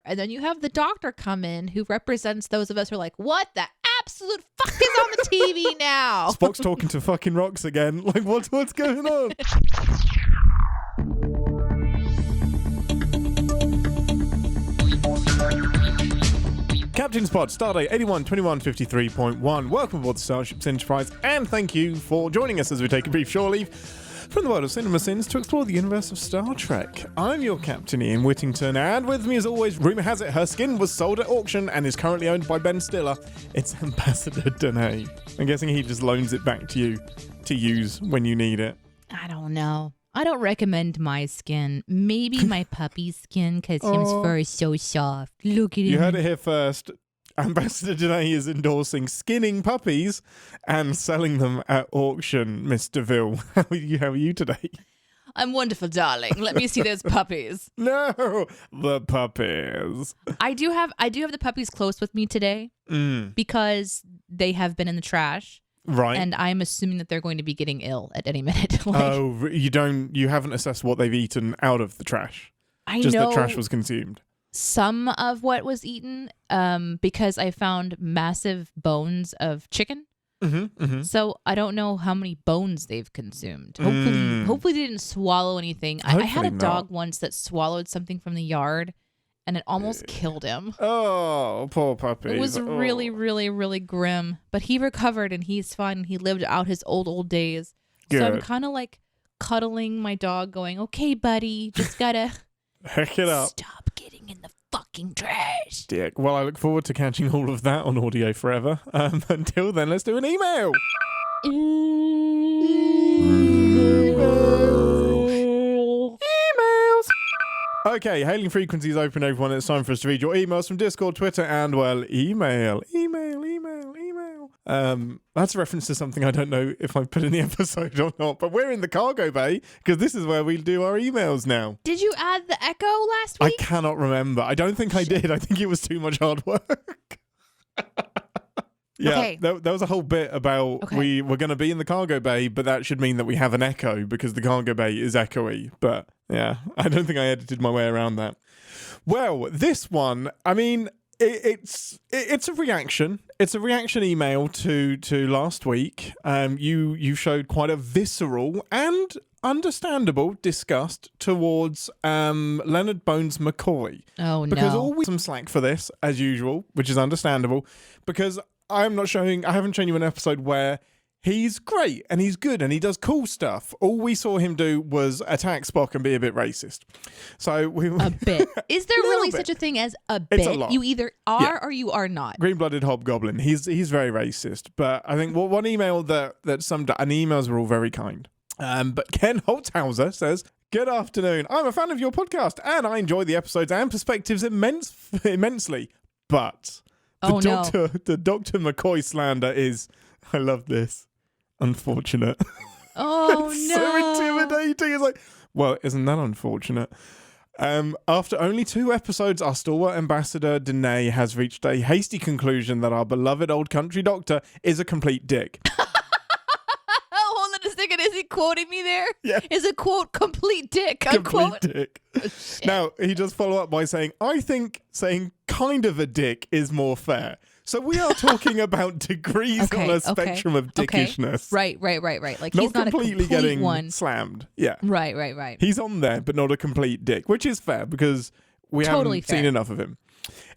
And then you have the doctor come in who represents those of us who are like, what the absolute fuck is on the TV now? Spock's talking to fucking rocks again. Like, what's going on? Captain's Pod, Stardate 812153.1. Welcome aboard the Starship Enterprise, and thank you for joining us as we take a brief shore leave from the world of CinemaSins to explore the universe of Star Trek. I'm your Captain Ian Whittington, and with me as always, rumour has it her skin was sold at auction and is currently owned by Ben Stiller. It's Ambassador Deneé. I'm guessing he just loans it back to you to use when you need it. I don't know. I don't recommend my skin. Maybe my puppy's skin, because his fur is so soft. Look at him. You heard it here first. Ambassador Deneé is endorsing skinning puppies and selling them at auction, Mr. Ville. How are you today? I'm wonderful, darling. Let me see those puppies. No, the puppies. I do have the puppies close with me today because they have been in the trash. Right. And I'm assuming that they're going to be getting ill at any minute. You haven't assessed what they've eaten out of the trash. Just that trash was consumed. Some of what was eaten, because I found massive bones of chicken. So I don't know how many bones they've consumed. Hopefully they didn't swallow anything. I had a dog once that swallowed something from the yard, and it almost killed him. Oh, poor puppy. It was really, really, really grim. But he recovered, and he's fine. He lived out his old days. Good. So I'm kind of like cuddling my dog, going, "Okay, buddy, just gotta heck it up. Stop getting in the fucking trash." Dick. Well, I look forward to catching all of that on audio forever. Until then, let's do an email. Emails. Okay, hailing frequencies open, everyone. It's time for us to read your emails from Discord, Twitter, and, well, email. That's a reference to something I don't know if I put in the episode or not, but we're in the cargo bay because this is where we do our emails now. Did you add the echo last week? I cannot remember. I don't think I did. I think it was too much hard work. Yeah, okay. There was a whole bit about we were going to be in the cargo bay, but that should mean that we have an echo because the cargo bay is echoey. But yeah, I don't think I edited my way around that. Well, this one, I mean, it's a reaction. It's a reaction email to last week. You showed quite a visceral and understandable disgust towards Leonard Bones McCoy. Oh, no. Because always some slack for this, as usual, which is understandable. Because I haven't shown you an episode where he's great and he's good and he does cool stuff. All we saw him do was attack Spock and be a bit racist. So a bit. Is there really such a thing as a bit? It's a lot. You either are or you are not. Green-blooded hobgoblin. He's very racist. But I think one email that summed up, and the emails were all very kind. But Ken Holtzhauser says, "Good afternoon. I'm a fan of your podcast and I enjoy the episodes and perspectives immensely. But the Dr. McCoy slander is, I love this, unfortunate." Oh, it's no. so intimidating. It's like, well, isn't that unfortunate? After only 2 episodes, our stalwart ambassador Deneé has reached a hasty conclusion that our beloved old country doctor is a complete dick. Hold on a second. Is he quoting me there? Yeah. Is it quote complete dick? Unquote? Complete dick. Now, he does follow up by saying, "I think saying kind of a dick is more fair." So we are talking about degrees on a spectrum of dickishness. Right. Like Not he's not completely a complete getting one. slammed. Yeah. Right. He's on there, but not a complete dick, which is fair because we haven't seen enough of him.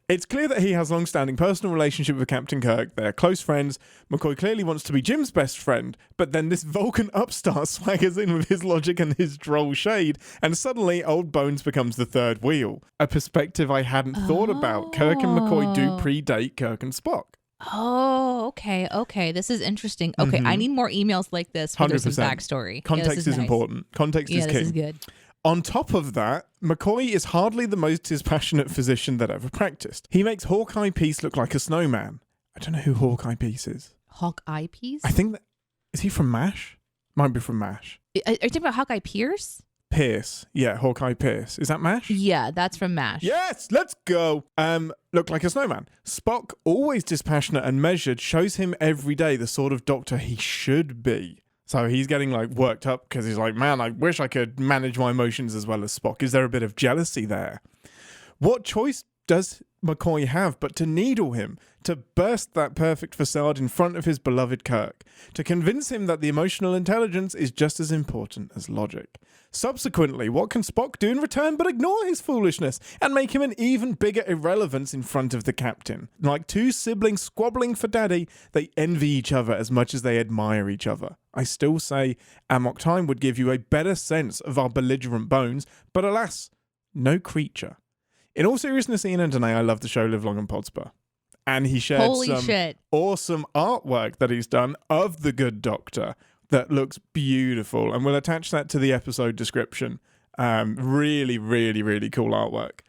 It's clear that he has a long-standing personal relationship with Captain Kirk. They're close friends. McCoy clearly wants to be Jim's best friend, but then this Vulcan upstart swaggers in with his logic and his droll shade, and suddenly old Bones becomes the third wheel. A perspective I hadn't thought about. Kirk and McCoy do predate Kirk and Spock. Oh, okay. This is interesting. Okay, I need more emails like this where there's some backstory. Context is important. Context is king. This is good. On top of that, McCoy is hardly the most dispassionate physician that ever practiced. He makes Hawkeye Peace look like a snowman. I don't know who Hawkeye Peace is. Hawkeye Peace? I think that... Is he from MASH? Might be from MASH. Are you talking about Hawkeye Pierce? Pierce. Yeah, Hawkeye Pierce. Is that MASH? Yeah, that's from MASH. Yes, let's go. Look like a snowman. Spock, always dispassionate and measured, shows him every day the sort of doctor he should be. So he's getting like worked up because he's like, man, I wish I could manage my emotions as well as Spock. Is there a bit of jealousy there? What choice does McCoy have but to needle him, to burst that perfect facade in front of his beloved Kirk, to convince him that the emotional intelligence is just as important as logic? Subsequently, what can Spock do in return but ignore his foolishness and make him an even bigger irrelevance in front of the captain? Like two siblings squabbling for daddy, they envy each other as much as they admire each other. I still say Amok Time would give you a better sense of our belligerent bones, but alas, no creature. In all seriousness, Ian and Deneé, I love the show Live Long and Podsper. And he shared awesome artwork that he's done of the Good Doctor that looks beautiful, and we'll attach that to the episode description. Really, really, really cool artwork.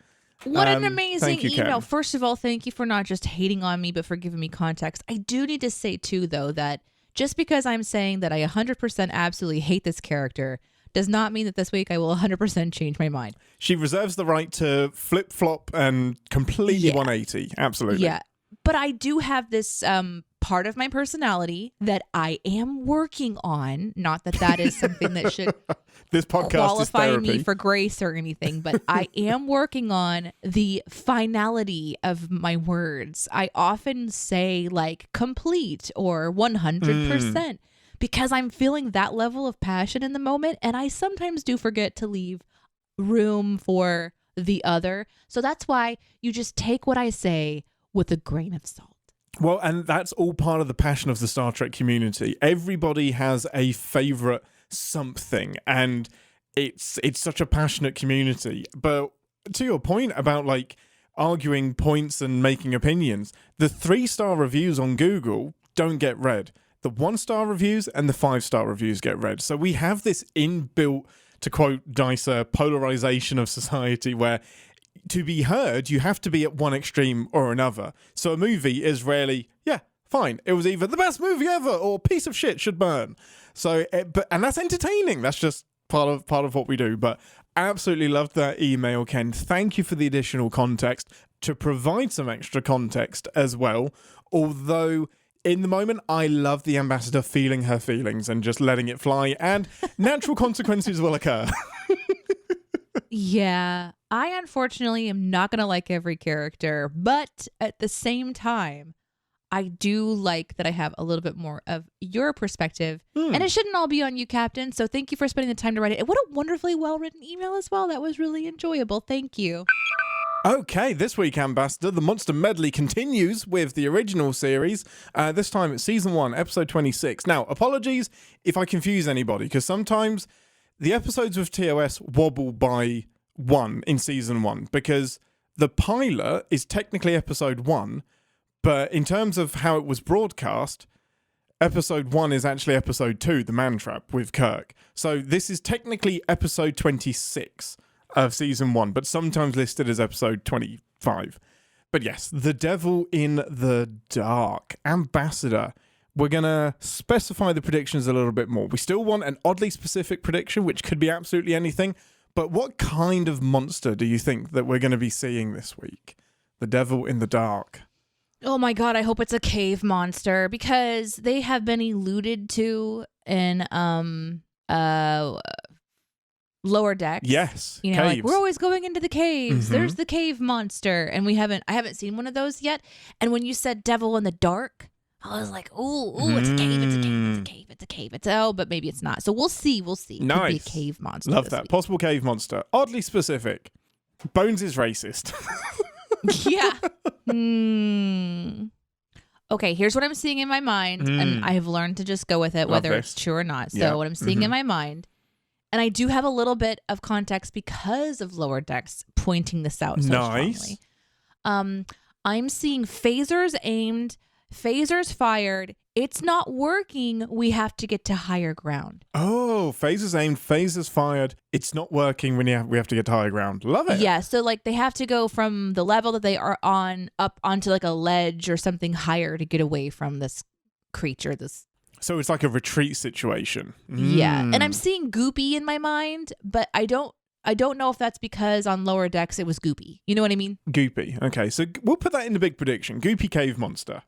What an amazing email. Ken. First of all, thank you for not just hating on me, but for giving me context. I do need to say, too, though, that just because I'm saying that I 100% absolutely hate this character does not mean that this week I will 100% change my mind. She reserves the right to flip-flop and completely 180. Absolutely. Yeah. But I do have this part of my personality that I am working on. Not that that is something that should this podcast qualify is me for grace or anything, but I am working on the finality of my words. I often say like complete or 100% because I'm feeling that level of passion in the moment, and I sometimes do forget to leave room for the other. So that's why you just take what I say with a grain of salt. Well, and that's all part of the passion of the Star Trek community. Everybody has a favorite something, and it's such a passionate community. But to your point about like arguing points and making opinions, the 3-star reviews on Google don't get read. The 1-star reviews and the 5-star reviews get read. So we have this inbuilt, to quote Dicer, polarization of society where to be heard, you have to be at one extreme or another. So a movie is rarely, yeah, fine. It was either the best movie ever or piece of shit should burn. So, and that's entertaining. That's just part of what we do. But absolutely loved that email, Ken. Thank you for the additional context to provide some extra context as well. Although in the moment, I love the ambassador feeling her feelings and just letting it fly, and natural consequences will occur. Yeah, I unfortunately am not going to like every character, but at the same time, I do like that I have a little bit more of your perspective, and it shouldn't all be on you, Captain. So thank you for spending the time to write it. And what a wonderfully well-written email as well. That was really enjoyable. Thank you. Okay, this week, Ambassador, the Monster Medley continues with the original series. This time it's Season 1, Episode 26. Now, apologies if I confuse anybody, because sometimes the episodes with TOS wobble by one in Season 1, because the pilot is technically Episode 1, but in terms of how it was broadcast, Episode 1 is actually Episode 2, The Man Trap, with Kirk. So this is technically Episode 26 of Season 1, but sometimes listed as Episode 25. But yes, The Devil in the Dark. Ambassador, we're going to specify the predictions a little bit more. We still want an oddly specific prediction, which could be absolutely anything, but what kind of monster do you think that we're going to be seeing this week? The Devil in the Dark. Oh my god, I hope it's a cave monster, because they have been alluded to in Lower Decks. Yes, you know, caves. like we're always going into the caves. There's the cave monster, and I haven't seen one of those yet. And when you said Devil in the Dark, I was like, ooh, it's a cave, it's a cave, it's a cave, it's a cave. But maybe it's not. So we'll see. Nice. Could be a cave monster. Love that. Week. Possible cave monster. Oddly specific. Bones is racist. Yeah. Okay, here's what I'm seeing in my mind, and I have learned to just go with it, whether it's true or not. So what I'm seeing in my mind, and I do have a little bit of context because of Lower Decks pointing this out so strongly. I'm seeing phasers aimed, phasers fired. It's not working. We have to get to higher ground. Oh, phasers aimed, phasers fired. It's not working when we have to get to higher ground. Love it. Yeah, so like they have to go from the level that they are on up onto like a ledge or something higher to get away from this creature, So it's like a retreat situation. Yeah, and I'm seeing goopy in my mind, but I don't know if that's because on Lower Decks it was goopy. You know what I mean? Goopy. Okay, so we'll put that in the big prediction. Goopy cave monster.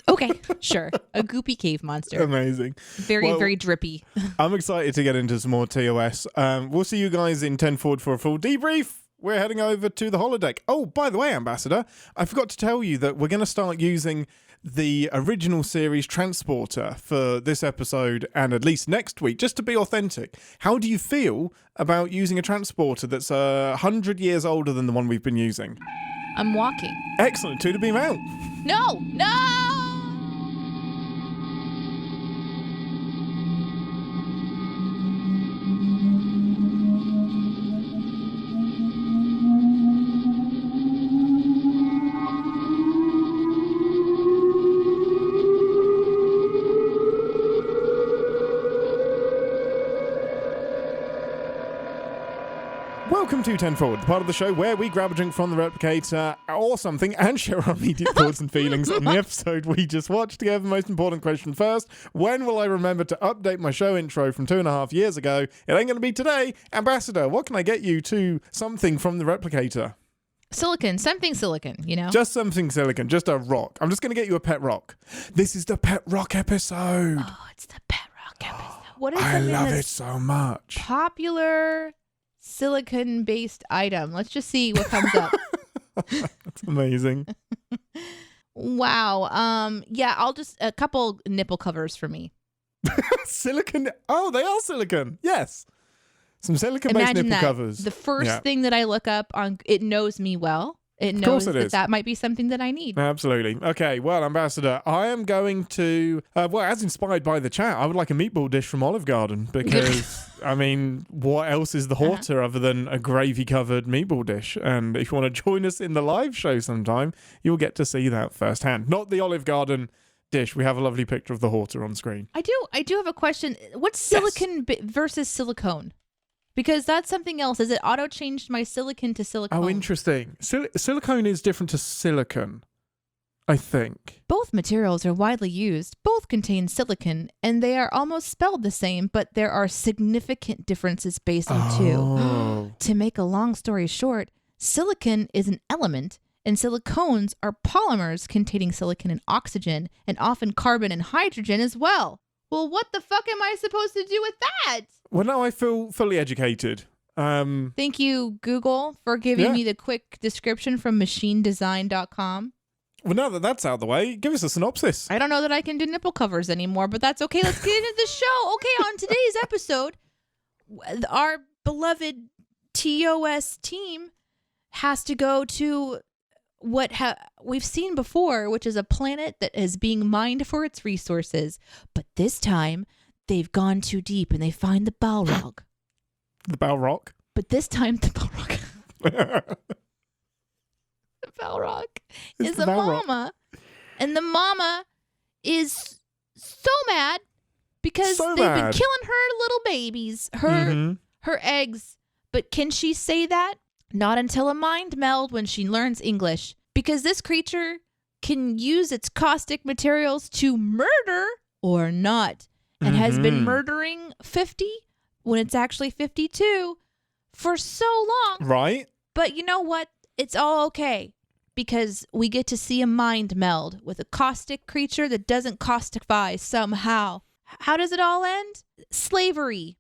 Okay, sure. A goopy cave monster. Amazing. Very drippy. I'm excited to get into some more TOS. We'll see you guys in 10 Forward for a full debrief. we're heading over to the holodeck. Oh, by the way, Ambassador, I forgot to tell you that we're going to start using the original series transporter for this episode and at least next week, just to be authentic. How do you feel about using a transporter that's 100 years older than the one we've been using? I'm walking. Excellent. 2 to beam out. No! Welcome to 10 Forward, the part of the show where we grab a drink from the replicator or something and share our immediate thoughts and feelings on the episode we just watched. To get the most important question first, when will I remember to update my show intro from 2.5 years ago? It ain't going to be today. Ambassador, what can I get you to something from the replicator? Silicon, something silicon, you know? Just something silicon, just a rock. I'm just going to get you a pet rock. This is the pet rock episode. Oh, it's the pet rock episode. What is I love it so much. Popular silicon-based item. Let's just see what comes up. That's amazing. Wow. Yeah, I'll just a couple nipple covers for me. Silicon. Oh, they are silicon. Yes. Some silicon-based nipple covers. The first thing that I look up on, it knows me well. It knows that might be something that I need. Absolutely. Okay, well, Ambassador, I am going to, as inspired by the chat, I would like a meatball dish from Olive Garden because, I mean, what else is the horta other than a gravy-covered meatball dish? And if you want to join us in the live show sometime, you'll get to see that firsthand. Not the Olive Garden dish. We have a lovely picture of the horta on screen. I do have a question. What's silicon versus silicone? Because that's something else. Is it auto-changed my silicon to silicone? Oh, interesting. Silicone is different to silicon, I think. Both materials are widely used. Both contain silicon, and they are almost spelled the same, but there are significant differences based on two. To make a long story short, silicon is an element, and silicones are polymers containing silicon and oxygen, and often carbon and hydrogen as well. Well, what the fuck am I supposed to do with that? Well, now I feel fully educated. Thank you, Google, for giving me the quick description from machinedesign.com. Well, now that that's out of the way, give us a synopsis. I don't know that I can do nipple covers anymore, but that's okay. Let's get into the show. Okay, on today's episode, our beloved TOS team has to go to what we've seen before, which is a planet that is being mined for its resources. But this time, they've gone too deep and they find the Balrog. The Balrog? But this time, the Balrog. The Balrog is a mama. And the mama is so mad because they've been killing her little babies, her eggs. But can she say that? Not until a mind meld when she learns English. Because this creature can use its caustic materials to murder or not. And has been murdering 50 when it's actually 52 for so long. Right. But you know what? It's all okay. Because we get to see a mind meld with a caustic creature that doesn't caustify somehow. How does it all end? Slavery.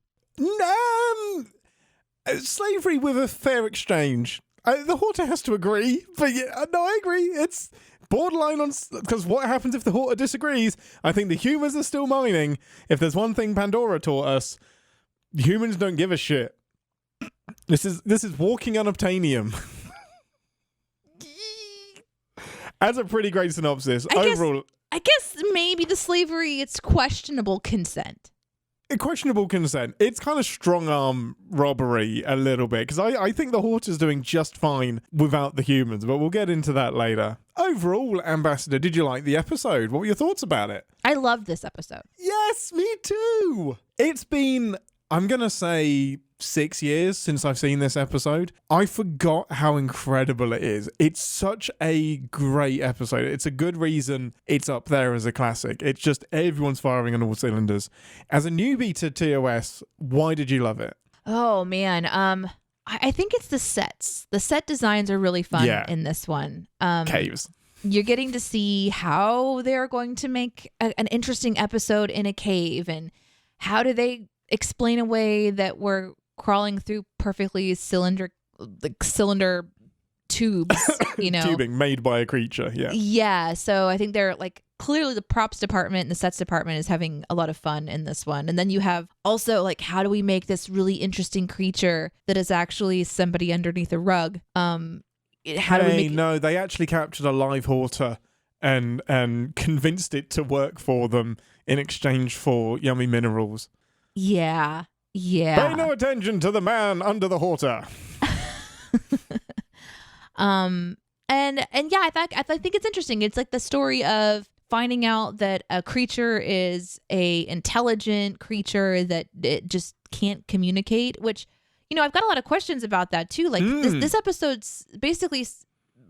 Slavery with a fair exchange. The horta has to agree, but no, I agree. It's borderline on, because what happens if the horta disagrees? I think the humans are still mining. If there's one thing Pandora taught us, humans don't give a shit. This is walking unobtainium. That's a pretty great synopsis. Overall, I guess maybe the slavery, it's questionable consent. Questionable consent. It's kind of strong arm robbery a little bit, because I think the horta's doing just fine without the humans, but we'll get into that later. Overall, Ambassador, did you like the episode? What were your thoughts about it? I loved this episode. Yes, me too. It's been, I'm going to say, 6 years since I've seen this episode. I forgot how incredible it is. It's such a great episode. It's a good reason it's up there as a classic. It's just everyone's firing on all cylinders. As a newbie to TOS, why did you love it? Oh, man. I think it's the sets. The set designs are really fun in this one. Caves. You're getting to see how they're going to make an interesting episode in a cave, and how do they explain a way that we're crawling through perfectly like cylinder tubes, tubing made by a creature. Yeah. So I think they're like clearly the props department and the sets department is having a lot of fun in this one. And then you have also like, how do we make this really interesting creature that is actually somebody underneath a rug? How do we make No, they actually captured a live horta and convinced it to work for them in exchange for yummy minerals. Yeah. Pay no attention to the man under the horta. And yeah, I think it's interesting. It's like the story of finding out that a creature is a intelligent creature that it just can't communicate, which, I've got a lot of questions about that too. Like this episode's basically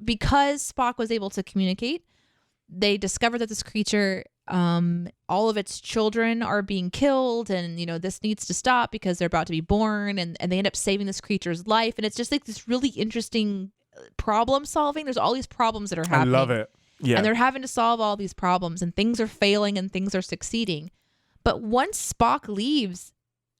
because Spock was able to communicate, they discovered that this creature, all of its children are being killed, and this needs to stop because they're about to be born, and they end up saving this creature's life. And it's just like this really interesting problem solving. There's all these problems that are happening. I love it. Yeah. And they're having to solve all these problems, and things are failing and things are succeeding. But once Spock leaves,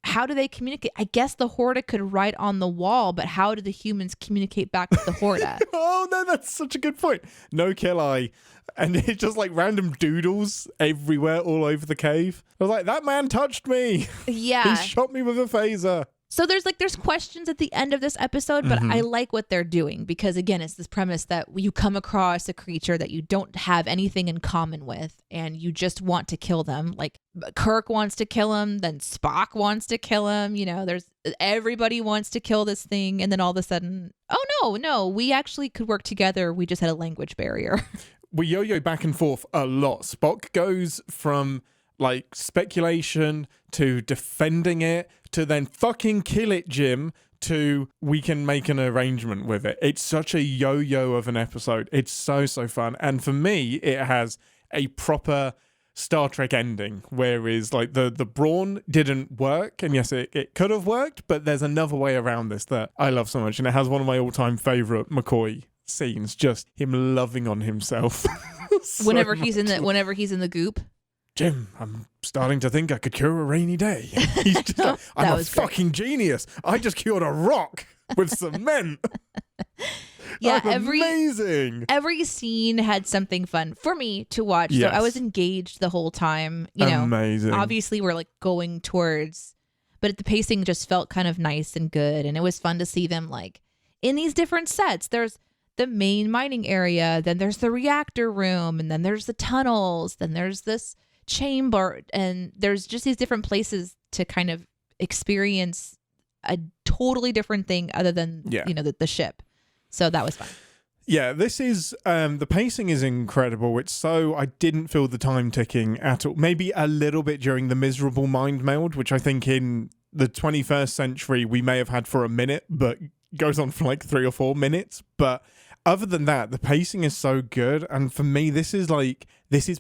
how do they communicate? I guess the horta could write on the wall, but how do the humans communicate back with the horta? Oh no, that's such a good point. No kill eye. And it's just like random doodles everywhere all over the cave. I was like, that man touched me. Yeah. He shot me with a phaser. So there's questions at the end of this episode, but I like what they're doing because, again, it's this premise that you come across a creature that you don't have anything in common with and you just want to kill them. Like Kirk wants to kill him, then Spock wants to kill him. There's everybody wants to kill this thing. And then all of a sudden, oh, no, we actually could work together. We just had a language barrier. We yo-yo back and forth a lot. Spock goes from like speculation to defending it to then fucking kill it, Jim, to we can make an arrangement with it. It's such a yo-yo of an episode. It's so fun. And for me, it has a proper Star Trek ending, whereas like the Brawn didn't work. And yes, it could have worked, but there's another way around this that I love so much. And it has one of my all-time favorite McCoy scenes, just him loving on himself. Whenever he's in the goop. Jim, I'm starting to think I could cure a rainy day. He's just like, I'm a fucking genius. I just cured a rock with cement. Yeah, amazing. Every scene had something fun for me to watch. Yes. So I was engaged the whole time. Amazing. Obviously we're like going towards, but the pacing just felt kind of nice and good. And it was fun to see them like in these different sets. There's the main mining area, then there's the reactor room, and then there's the tunnels, then there's this chamber, and there's just these different places to kind of experience a totally different thing other than the ship. So that was fun. Yeah, this is the pacing is incredible. It's so I didn't feel the time ticking at all. Maybe a little bit during the miserable mind meld, which I think in the 21st century we may have had for a minute, but goes on for like 3 or 4 minutes. But other than that, the pacing is so good. And for me, this is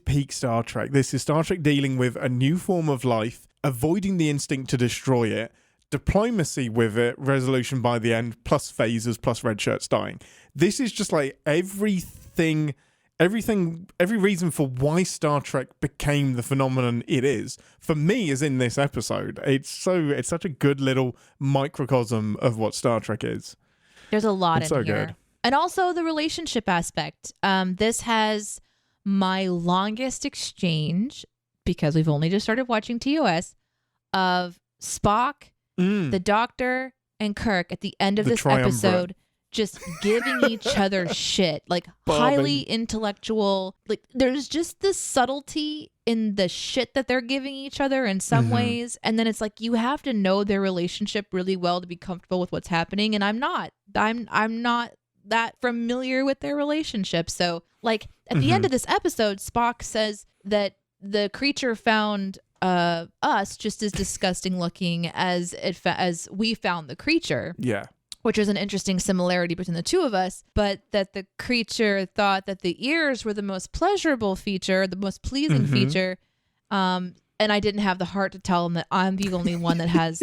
peak Star Trek. This is Star Trek dealing with a new form of life, avoiding the instinct to destroy it, diplomacy with it, resolution by the end, plus phasers, plus red shirts dying. This is just like every reason for why Star Trek became the phenomenon it is, for me, is in this episode. It's such a good little microcosm of what Star Trek is. There's a lot it's in so here. Good. And also the relationship aspect. This has my longest exchange, because we've only just started watching TOS, of Spock, the Doctor, and Kirk at the end of this episode just giving each other shit, like highly intellectual. Like there's just this subtlety in the shit that they're giving each other in some ways, and then it's like you have to know their relationship really well to be comfortable with what's happening, and I'm not that familiar with their relationship. So like at the end of this episode, Spock says that the creature found us just as disgusting looking as we found the creature. Yeah. Which is an interesting similarity between the two of us, but that the creature thought that the ears were the most pleasurable feature, the most pleasing feature. And I didn't have the heart to tell him that I'm the only one that has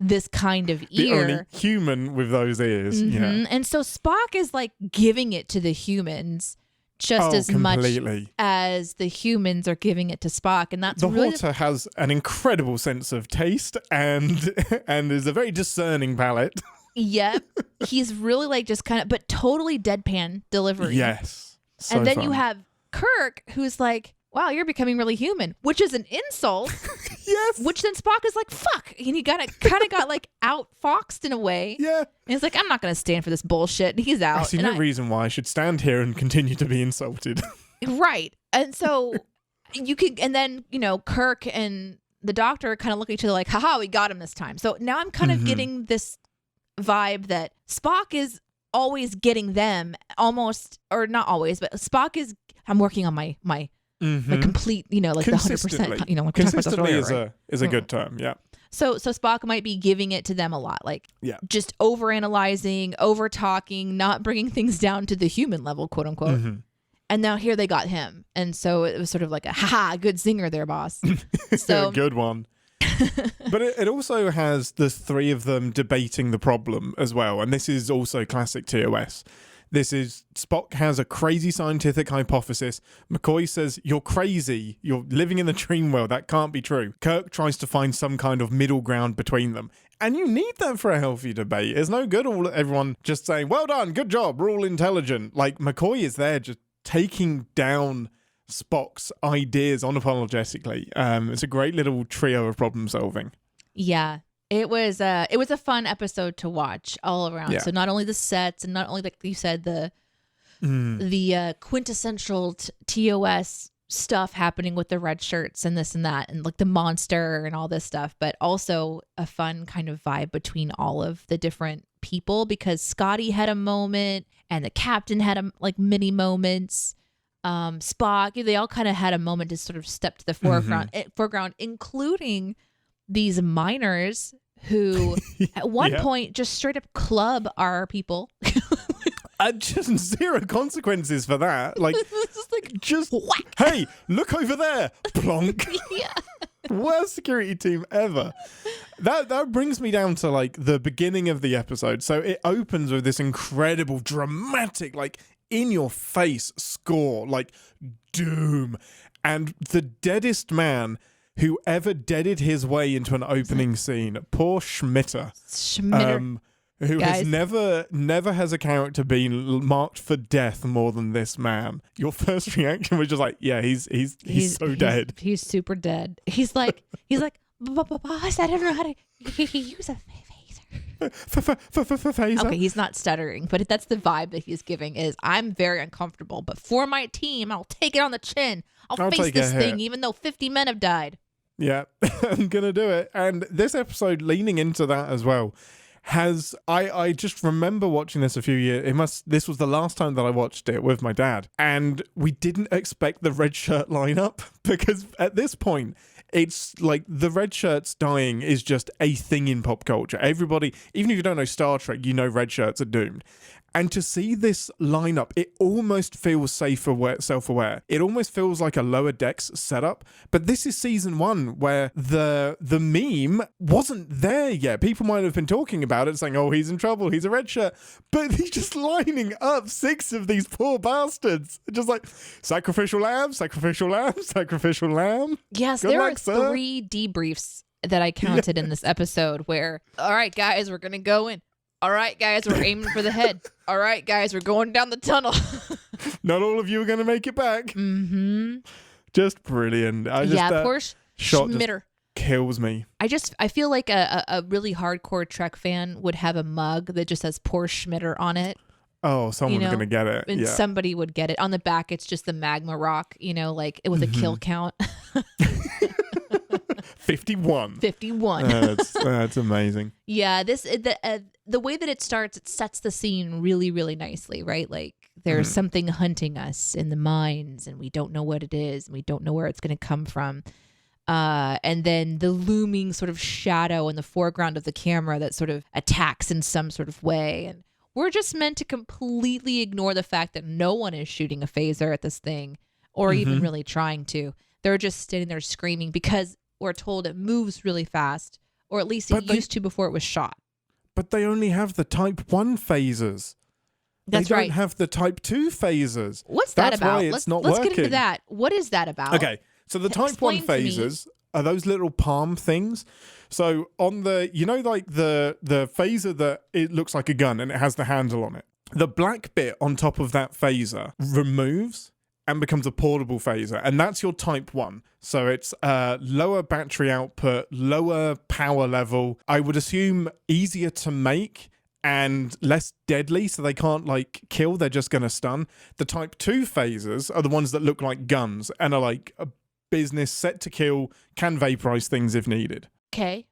this kind of ear. The only human with those ears. Yeah. And so Spock is like giving it to the humans just as completely. Much as the humans are giving it to Spock. And that's the really Horta has an incredible sense of taste and is a very discerning palate. Yep. He's really like just kind of, but totally deadpan delivery. Yes. So and then fun. you have Kirk, who's like, wow, you're becoming really human, which is an insult. Yes. Which then Spock is like, fuck. And he kind of got like outfoxed in a way. Yeah. And he's like, I'm not going to stand for this bullshit. And he's out. I see no reason why I should stand here and continue to be insulted. Right. And so and then, Kirk and the Doctor kind of look at each other like, haha, we got him this time. So now I'm kind of getting this vibe that Spock is always getting them almost, or not always, but Spock is, I'm working on my complete, like the 100%, consistently is a good term. Yeah. So Spock might be giving it to them a lot, like just overanalyzing, over talking, not bringing things down to the human level, quote unquote. And now here they got him. And so it was sort of like a, haha, good zinger there, boss. So good one. But it also has the three of them debating the problem as well. And this is also classic TOS. This is Spock has a crazy scientific hypothesis. McCoy says, you're crazy. You're living in the dream world. That can't be true. Kirk tries to find some kind of middle ground between them. And you need that for a healthy debate. It's no good everyone just saying, well done, good job, we're all intelligent. Like McCoy is there just taking down Spock's ideas unapologetically. It's a great little trio of problem solving. Yeah. It was a fun episode to watch all around. Yeah. So not only the sets and not only, like you said, the quintessential TOS stuff happening with the red shirts and this and that and like the monster and all this stuff, but also a fun kind of vibe between all of the different people, because Scotty had a moment and the captain had mini moments. Spock, they all kind of had a moment to sort of step to the foreground, including these miners who at one point just straight up club our people. Just zero consequences for that. Like, just whack. Hey, look over there. Plonk. Yeah. Worst security team ever. That brings me down to like the beginning of the episode. So it opens with this incredible, dramatic, like in your face score, like doom. And the deadest man who ever deaded his way into an opening scene, poor Schmitter. Who has never has a character been marked for death more than this man. Your first reaction was just like, yeah, he's so dead. He's super dead. He's like, boss, I don't know how to use a phaser. Okay, he's not stuttering, but that's the vibe that he's giving is, I'm very uncomfortable, but for my team, I'll take it on the chin. I'll face this thing, even though 50 men have died. Yeah, I'm going to do it. And this episode, leaning into that as well, I just remember watching this a few years. This was the last time that I watched it with my dad. And we didn't expect the red shirt lineup, because at this point, it's like the red shirts dying is just a thing in pop culture. Everybody, even if you don't know Star Trek, you know red shirts are doomed. And to see this lineup, it almost feels self-aware. It almost feels like a Lower Decks setup. But this is season 1 where the meme wasn't there yet. People might have been talking about it, saying, oh, he's in trouble, he's a red shirt. But he's just lining up 6 of these poor bastards. Just like, sacrificial lamb, sacrificial lamb, sacrificial lamb. Yes, there are 3 debriefs that I counted in this episode where, all right, guys, we're going to go in. All right, guys, we're aiming for the head. All right, guys, we're going down the tunnel. Not all of you are going to make it back. Mm-hmm. Just brilliant. Poor Schmitter kills me. I feel like a really hardcore Trek fan would have a mug that just says poor Schmitter on it. Oh, someone's going to get it. And somebody would get it. On the back, it's just the magma rock, like with a kill count. 51. That's amazing. Yeah, the way that it starts, it sets the scene really, really nicely, right? Like there's something hunting us in the mines, and we don't know what it is, and we don't know where it's going to come from. And then the looming sort of shadow in the foreground of the camera that sort of attacks in some sort of way, and we're just meant to completely ignore the fact that no one is shooting a phaser at this thing, or even really trying to. They're just standing there screaming because we're told it moves really fast, or at least it used to before it was shot. But they only have the Type 1 phasers. That's they right. They don't have the Type 2 phasers. What's that about? Why it's not let's working. get into that. What is that about? Okay, so the Type 1 phasers are those little palm things. So on the, like the phaser that it looks like a gun and it has the handle on it. The black bit on top of that phaser removes and becomes a portable phaser. And that's your type 1. So it's lower battery output, lower power level. I would assume easier to make and less deadly, so they can't like kill, they're just going to stun. The type 2 phasers are the ones that look like guns and are like a business set to kill, can vaporize things if needed. Okay.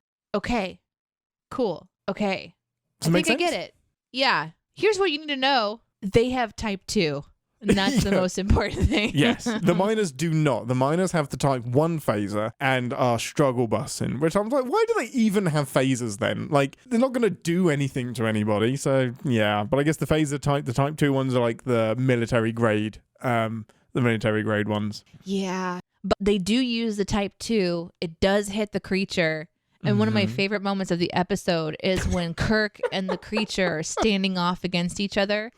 Cool. Okay. Does it make sense? I get it. Yeah. Here's what you need to know. They have type 2. And that's the most important thing. Yes. The miners do not. The miners have the type 1 phaser and are struggle busing, which I'm like, why do they even have phasers then? Like, they're not going to do anything to anybody. So, yeah. But I guess the phaser type, the type 2 ones are like the military grade ones. Yeah. But they do use the type 2. It does hit the creature. And one of my favorite moments of the episode is when Kirk and the creature are standing off against each other.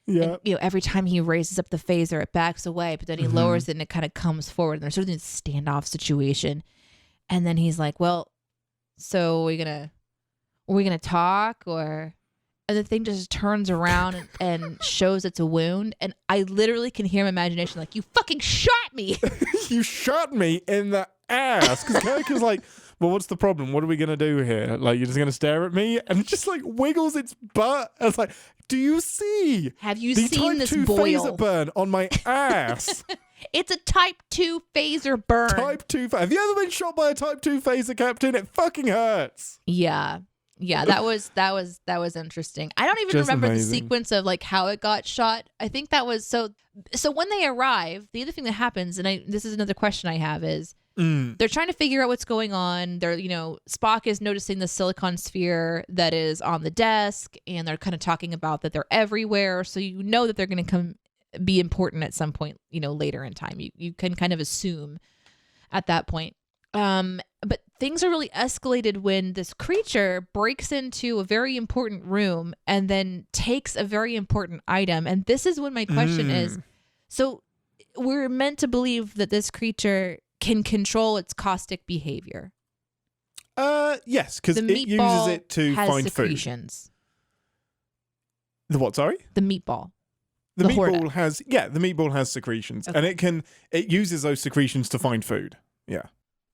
Yeah. And, every time he raises up the phaser, it backs away, but then he lowers it and it kind of comes forward. And there's sort of this standoff situation. And then he's like, well, so are we gonna talk or? And the thing just turns around and shows it's a wound. And I literally can hear my imagination like, you fucking shot me. You shot me in the ass. Because Kirk is like, well, what's the problem? What are we going to do here? Like, you're just going to stare at me? And it just like wiggles its butt. I was like, do you see? Have you the seen this type 2 boil? Phaser burn on my ass. It's a type 2 phaser burn. Type 2. Have you ever been shot by a type 2 phaser, Captain? It fucking hurts. Yeah, that was interesting. I don't even Just remember amazing. the sequence of like how it got shot. I think that was so when they arrive, the other thing that happens, and this is another question I have is they're trying to figure out what's going on. They're, Spock is noticing the silicone sphere that is on the desk, and they're kind of talking about that they're everywhere. So that they're going to be important at some point, later in time. You can kind of assume at that point. But things are really escalated when this creature breaks into a very important room and then takes a very important item. And this is when my question is, so we're meant to believe that this creature can control its caustic behavior. Yes, because it uses it to find secretions. Food. The what, sorry? The meatball. The meatball has secretions. Okay. And it uses those secretions to find food. Yeah.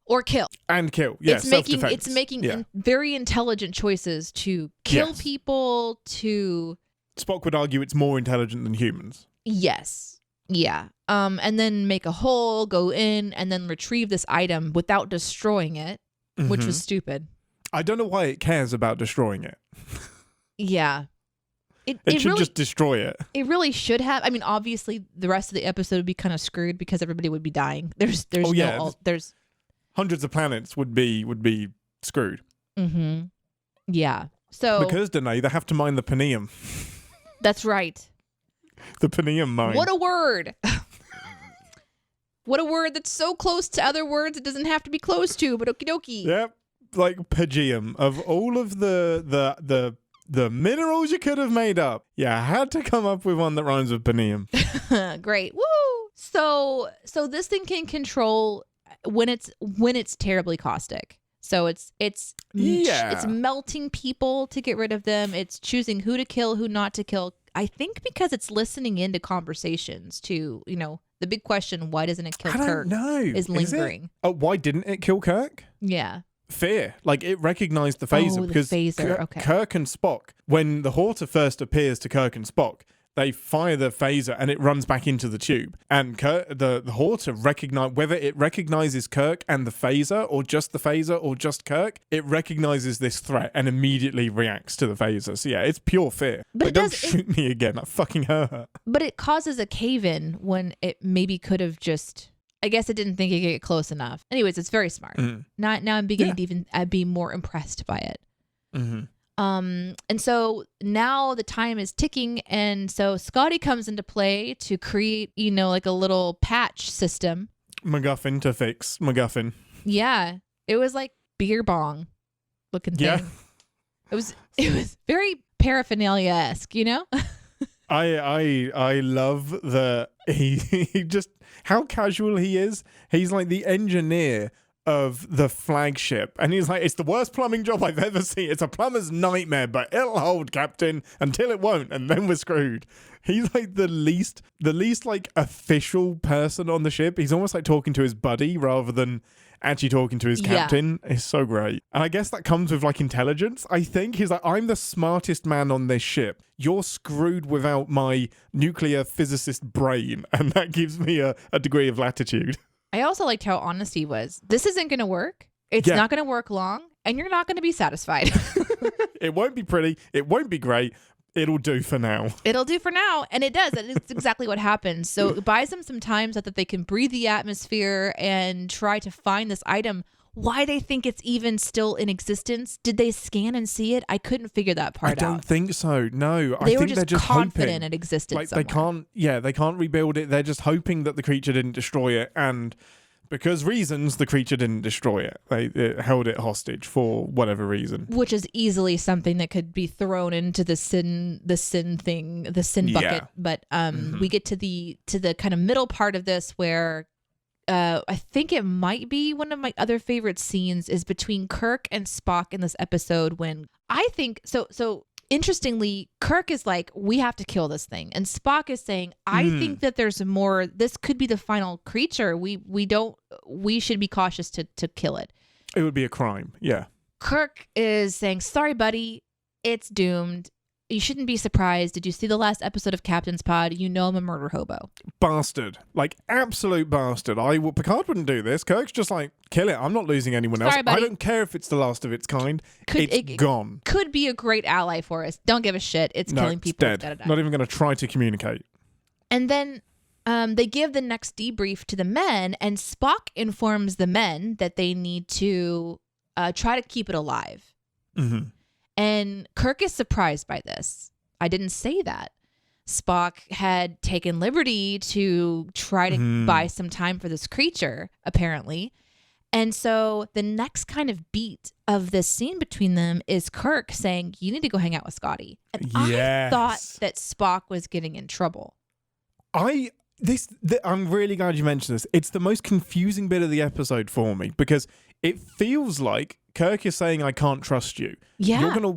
Or kill. And kill. Yeah, it's making very intelligent choices to kill people, to... Spock would argue it's more intelligent than humans. Yes. Yeah. And then make a hole, go in, and then retrieve this item without destroying it, which was stupid. I don't know why it cares about destroying it. Yeah. It should really, just destroy it. It really should have. I mean, obviously, the rest of the episode would be kind of screwed because everybody would be dying. There's hundreds of planets would be screwed. Mm-hmm. Yeah. So because Deneé, they have to mine the Penium. That's right. The Penium mine. What a word! What a word that's so close to other words it doesn't have to be close to, but okie dokie. Yep, like Pagium. Of all of the minerals you could have made up, I had to come up with one that rhymes with Penium. Great. Woo! So this thing can control when it's terribly caustic. So it's melting people to get rid of them. It's choosing who to kill, who not to kill. I think because it's listening into conversations too. The big question, why doesn't it kill Kirk? Is lingering. Why didn't it kill Kirk? Yeah. Fear. Like, it recognized the phaser because the phaser. Kirk and Spock, when the Horta first appears to Kirk and Spock, they fire the phaser and it runs back into the tube. And the Horta whether it recognizes Kirk and the phaser or just the phaser or just Kirk, it recognizes this threat and immediately reacts to the phaser. So it's pure fear. But don't shoot me again. That fucking hurt. But it causes a cave-in when it maybe could have just... I guess it didn't think it could get close enough. Anyways, it's very smart. Now I'm beginning to even be more impressed by it. Mm-hmm. And so now the time is ticking, and so Scotty comes into play to create, like a little patch system. MacGuffin to fix MacGuffin. Yeah, it was like beer bong looking thing. Yeah, it was very paraphernalia-esque, I love he just how casual he is. He's like the engineer of the flagship, and he's like, it's the worst plumbing job I've ever seen. It's a plumber's nightmare, but it'll hold, Captain, until it won't, and then we're screwed. He's like the least like official person on the ship. He's almost like talking to his buddy rather than actually talking to his captain. It's so great. And I guess that comes with like intelligence. I think he's like, I'm the smartest man on this ship. You're screwed without my nuclear physicist brain, and that gives me a degree of latitude. I also liked how honest he was. This isn't going to work. It's not going to work long, and you're not going to be satisfied. It won't be pretty. It won't be great. It'll do for now. It'll do for now, and it does. And it's exactly what happens. So it buys them some time so that they can breathe the atmosphere and try to find this item. Why they think it's even still in existence? Did they scan and see it? I couldn't figure that part out. I don't think so. No, I think they're just confident it existed. Like somewhere. they can't rebuild it. They're just hoping that the creature didn't destroy it, and because reasons, the creature didn't destroy it. It held it hostage for whatever reason, which is easily something that could be thrown into the sin bucket. Yeah. But we get to the kind of middle part of this where. I think it might be one of my other favorite scenes is between Kirk and Spock in this episode when I think so interestingly, Kirk is like, we have to kill this thing, and Spock is saying, I think that there's more. This could be the final creature. We should be cautious to kill it. It would be a crime. Yeah. Kirk is saying, sorry, buddy, it's doomed. You shouldn't be surprised. Did you see the last episode of Captain's Pod? You know I'm a murder hobo. Bastard. Like, absolute bastard. Picard wouldn't do this. Kirk's just like, kill it. I'm not losing anyone else. Sorry, buddy. I don't care if it's the last of its kind. It's gone. Could be a great ally for us. Don't give a shit. It's killing people. It's dead. Not even going to try to communicate. And then they give the next debrief to the men, and Spock informs the men that they need to try to keep it alive. Mm-hmm. And Kirk is surprised by this. I didn't say that. Spock had taken liberty to try to buy some time for this creature, apparently. And so the next kind of beat of this scene between them is Kirk saying, you need to go hang out with Scotty. And I thought that Spock was getting in trouble. I'm really glad you mentioned this. It's the most confusing bit of the episode for me because it feels like Kirk is saying, I can't trust you. Yeah. You're gonna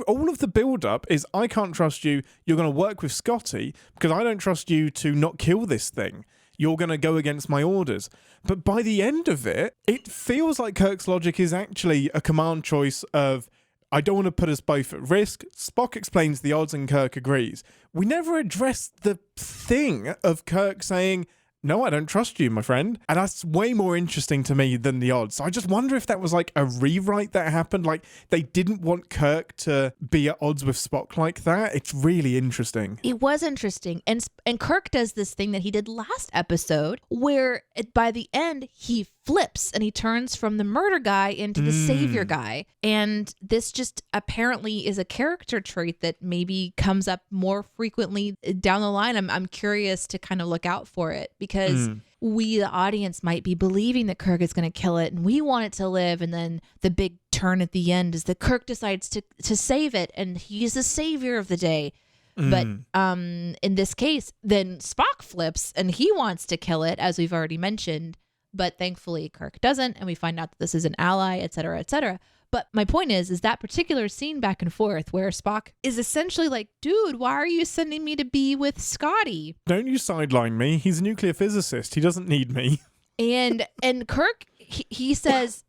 all of the build-up is, I can't trust you. You're going to work with Scotty because I don't trust you to not kill this thing. You're going to go against my orders. But by the end of it, it feels like Kirk's logic is actually a command choice of, I don't want to put us both at risk. Spock explains the odds and Kirk agrees. We never addressed the thing of Kirk saying, no, I don't trust you, my friend. And that's way more interesting to me than the odds. So I just wonder if that was like a rewrite that happened. Like they didn't want Kirk to be at odds with Spock like that. It's really interesting. It was interesting. And Kirk does this thing that he did last episode where by the end he flips and he turns from the murder guy into the savior guy. And this just apparently is a character trait that maybe comes up more frequently down the line. I'm curious to kind of look out for it because we, the audience, might be believing that Kirk is going to kill it and we want it to live. And then the big turn at the end is that Kirk decides to save it and he's the savior of the day. But in this case, then Spock flips and he wants to kill it, as we've already mentioned. But thankfully, Kirk doesn't, and we find out that this is an ally, et cetera, et cetera. But my point is that particular scene back and forth where Spock is essentially like, dude, why are you sending me to be with Scotty? Don't you sideline me. He's a nuclear physicist. He doesn't need me. And Kirk, he says,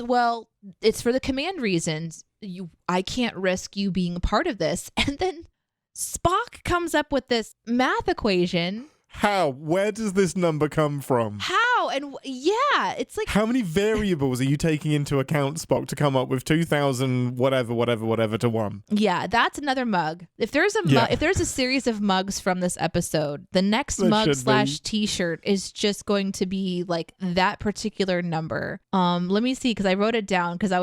well, it's for the command reasons. I can't risk you being a part of this. And then Spock comes up with this math equation. How? Where does this number come from? How? And yeah, it's like... How many variables are you taking into account, Spock, to come up with 2,000 whatever to 1? Yeah, that's another mug. If there's a series of mugs from this episode, the next mug / t-shirt is just going to be like that particular number. Let me see, because I wrote it down because it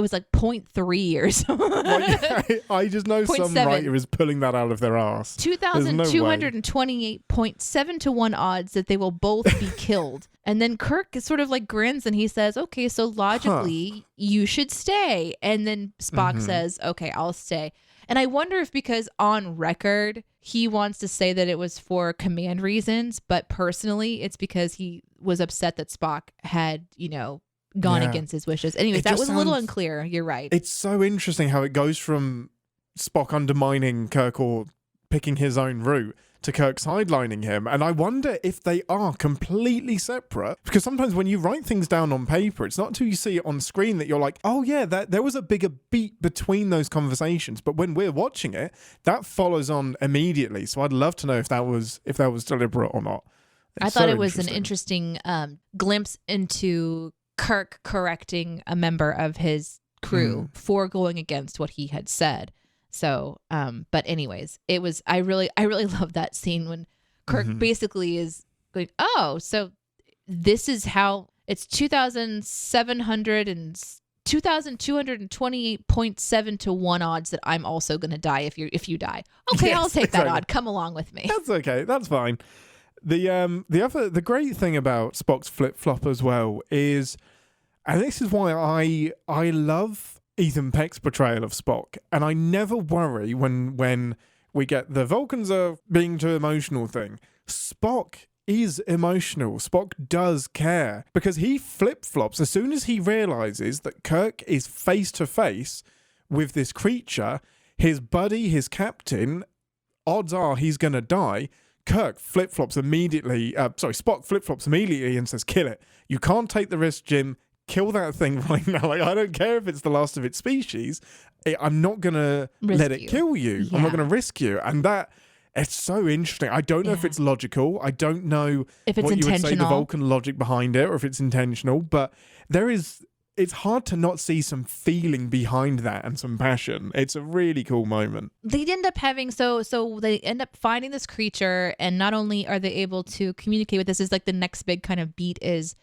was like 0.3 or something. I just know some writer is pulling that out of their ass. 2,228.7 to 1 odds that they will both be killed. And then Kirk sort of like grins and he says, okay, so logically you should stay. And then Spock says, okay, I'll stay. And I wonder if because on record, he wants to say that it was for command reasons, but personally, it's because he was upset that Spock had, gone against his wishes. Anyways, that was a little unclear. You're right. It's so interesting how it goes from Spock undermining Kirk or picking his own route to Kirk sidelining him. And I wonder if they are completely separate, because sometimes when you write things down on paper, it's not until you see it on screen that you're like, oh yeah, there was a bigger beat between those conversations. But when we're watching it, that follows on immediately. So I'd love to know if that was deliberate or not. I thought it was an interesting glimpse into Kirk correcting a member of his crew for going against what he had said. So, but anyways, I really love that scene when Kirk basically is going, oh, so this is how it's 2,228.7 to 1 odds that I'm also going to die if you die. Okay, yes, I'll take that odd. Come along with me. That's okay. That's fine. The great thing about Spock's flip-flop as well is, and this is why I love Ethan Peck's portrayal of Spock, and I never worry when we get the Vulcans are being too emotional thing. Spock is emotional. Spock does care, because he flip-flops as soon as he realizes that Kirk is face-to-face with this creature, his buddy, his captain, odds are he's going to die. Spock flip-flops immediately and says, kill it. You can't take the risk, Jim. Kill that thing right now. Like, I don't care if it's the last of its species. I'm not going to let it kill you. Yeah. I'm not going to risk you. And it's so interesting. I don't know if it's logical. I don't know if it's what you would say the intentional. Vulcan logic behind it, or if it's intentional. But it's hard to not see some feeling behind that and some passion. It's a really cool moment. They end up having, so they end up finding this creature, and not only are they able to communicate with this, is like the next big kind of beat is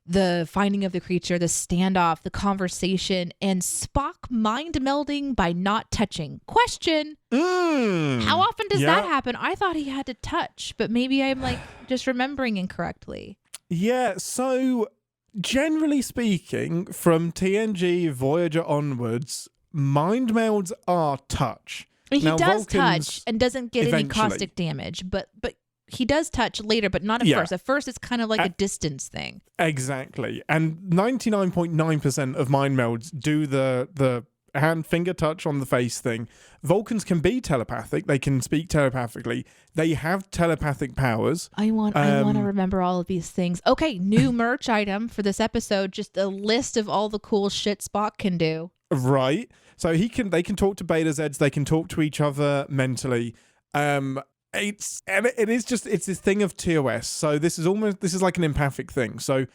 the finding of the creature, the standoff, the conversation, and Spock mind melding by not touching. Question. How often does that happen? I thought he had to touch, but maybe I'm like just remembering incorrectly. Yeah, so generally speaking, from TNG Voyager onwards, mind melds are touch. He does touch and doesn't get any caustic damage, but he does touch later, but not at first. At first, it's kind of like a distance thing. Exactly. And 99.9% of mind melds do the hand finger touch on the face thing. Vulcans can be telepathic. They can speak telepathically. They have telepathic powers. I want to remember all of these things. Okay, new merch item for this episode. Just a list of all the cool shit Spock can do. Right. So they can talk to Beta Zeds. They can talk to each other mentally. It's this thing of TOS. So this is like an empathic thing. So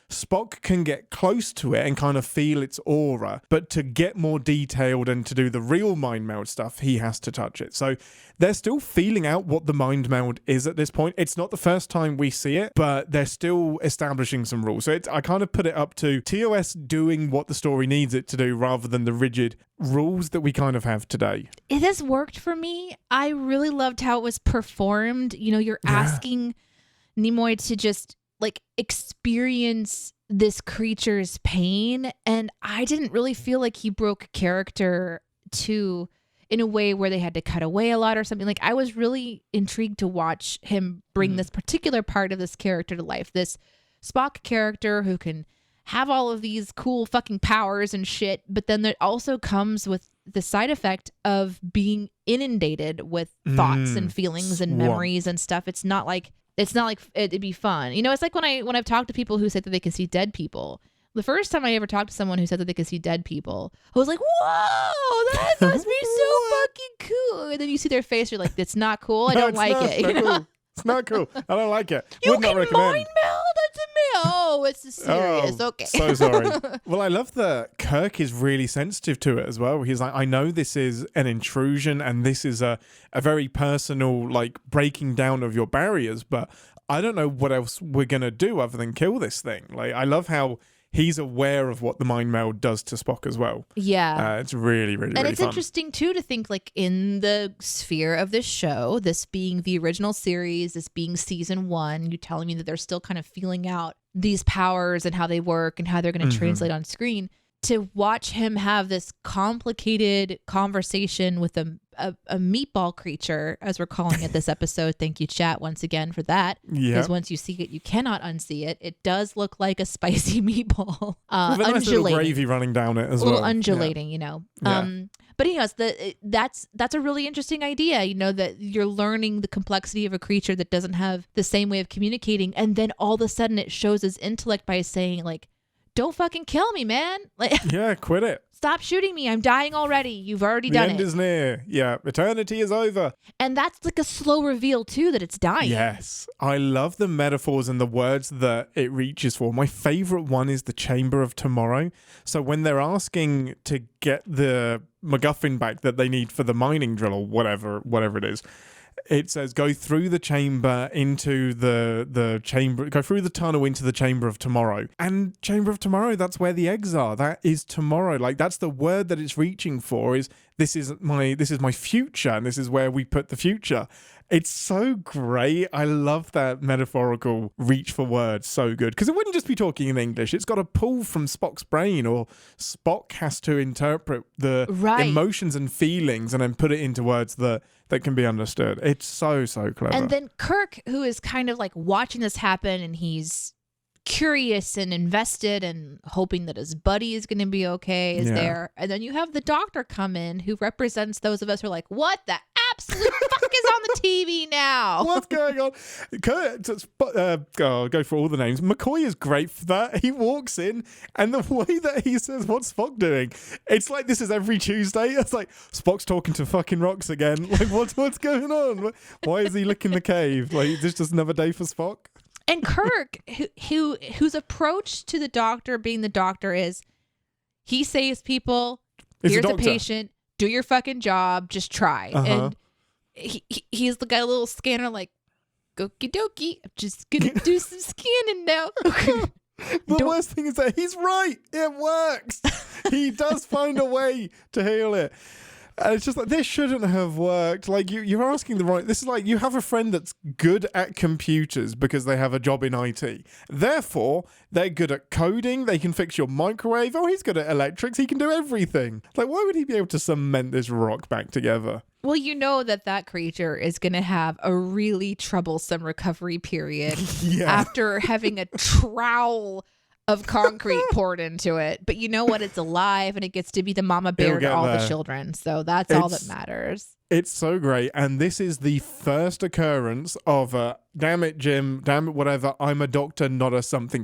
Spock can get close to it and kind of feel its aura, but to get more detailed and to do the real mind meld stuff, he has to touch it. So they're still feeling out what the mind meld is at this point. It's not the first time we see it, but they're still establishing some rules. So I kind of put it up to TOS doing what the story needs it to do rather than the rigid rules that we kind of have today. It has worked for me. I really loved how it was performed. You're asking Nimoy to just like experience this creature's pain, and I didn't really feel like he broke character in a way where they had to cut away a lot or something. Like, I was really intrigued to watch him bring this particular part of this character to life, this Spock character who can have all of these cool fucking powers and shit, but then it also comes with the side effect of being inundated with thoughts and feelings and memories and stuff. It's not like it'd be fun. It's like when I've talked to people who say that they can see dead people. The first time I ever talked to someone who said that they could see dead people, I was like, whoa, that must be so fucking cool. And then you see their face, you're like, it's not cool. I don't like it. Cool. It's not cool. I don't like it. You can mind meld to me. Oh, it's serious. Okay. So sorry. Well, I love that Kirk is really sensitive to it as well. He's like, I know this is an intrusion and this is a very personal, like, breaking down of your barriers, but I don't know what else we're going to do other than kill this thing. Like, I love how he's aware of what the mind meld does to Spock as well. Yeah. It's really, really, and really it's fun. interesting, too, to think, like, in the sphere of this show, this being the original series, this being season 1, you telling me that they're still kind of feeling out these powers and how they work and how they're going to translate on screen. to watch him have this complicated conversation with a meatball creature, as we're calling it this episode. Thank you, chat, once again for that. Because once you see it, you cannot unsee it. It does look like a spicy meatball. With a nice little gravy running down it as well. A little undulating, you know. Yeah. But anyways, that's a really interesting idea, you know, that you're learning the complexity of a creature that doesn't have the same way of communicating. And then all of a sudden it shows his intellect by saying, like, don't fucking kill me, man. Like, yeah, quit it. Stop shooting me. I'm dying already. You've already done it. The end is near. Yeah, eternity is over. And that's like a slow reveal, too, that it's dying. Yes. I love the metaphors and the words that it reaches for. My favorite one is the Chamber of Tomorrow. So when they're asking to get the MacGuffin back that they need for the mining drill or whatever it is, it says go through the chamber into the chamber, go through the tunnel into the Chamber of Tomorrow. And Chamber of Tomorrow, that's where the eggs are. That is tomorrow. Like, that's the word that it's reaching for, is this is my future, and this is where we put the future. It's so great. I love that metaphorical reach for words. So good. Because it wouldn't just be talking in English. It's got a pull from Spock's brain, or Spock has to interpret the emotions and feelings and then put it into words that can be understood. It's so clever. And then Kirk, who is kind of like watching this happen, and he's curious and invested and hoping that his buddy is going to be okay, is there. And then you have the Doctor come in, who represents those of us who are like, what the absolute fuck is on the TV now? What's going on? Go for all the names. McCoy is great for that. He walks in, and the way that he says, what's Spock doing? It's like this is every Tuesday. It's like, Spock's talking to fucking rocks again. Like, what's going on? Why is he licking the cave? Like, is this just another day for Spock? And Kirk, whose approach to the Doctor being the Doctor is, he saves people, here's a patient, do your fucking job, just try. And he's got a little scanner like, okie dokie, I'm just gonna do some scanning now. The worst thing is that he's right. It works. He does find a way to heal it. And it's just like, this shouldn't have worked. Like, you're asking the right... This is like, you have a friend that's good at computers because they have a job in IT. Therefore, they're good at coding. They can fix your microwave. Oh, he's good at electrics. He can do everything. Like, why would he be able to cement this rock back together? Well, you know that creature is going to have a really troublesome recovery period after having a trowel of concrete poured into it. But you know what? It's alive, and it gets to be the mama bear to all the children. So that's all that matters. It's so great. And this is the first occurrence of damn it, Jim, damn it, whatever, I'm a doctor, not a something.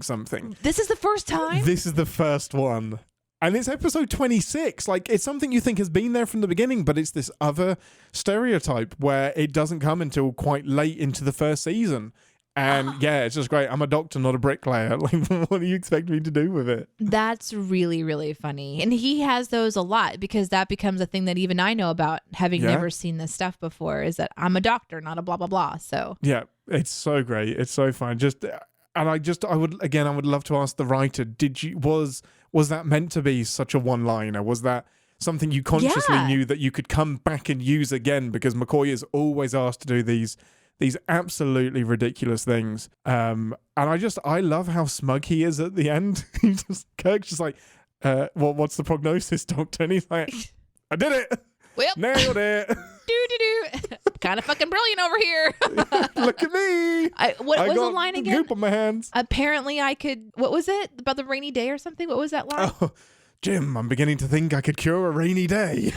This is the first time? This is the first one. And it's episode 26. Like, it's something you think has been there from the beginning, but it's this other stereotype where it doesn't come until quite late into the first season. And it's just great. I'm a doctor, not a bricklayer. Like, what do you expect me to do with it? That's really, really funny. And he has those a lot, because that becomes a thing that even I know about, having never seen this stuff before, is that I'm a doctor, not a blah, blah, blah. So yeah, it's so great. It's so fun. I would love to ask the writer, was that meant to be such a one-liner? Was that something you consciously knew that you could come back and use again? Because McCoy is always asked to do these absolutely ridiculous things. And I love how smug he is at the end. Kirk's just like, what's the prognosis, Doctor? And he's like, I did it. Well, nailed it. Kind of fucking brilliant over here. Look at me. What was the line again? Goop on my hands. Apparently I could, what was it? About the rainy day or something? What was that line? Oh, Jim, I'm beginning to think I could cure a rainy day.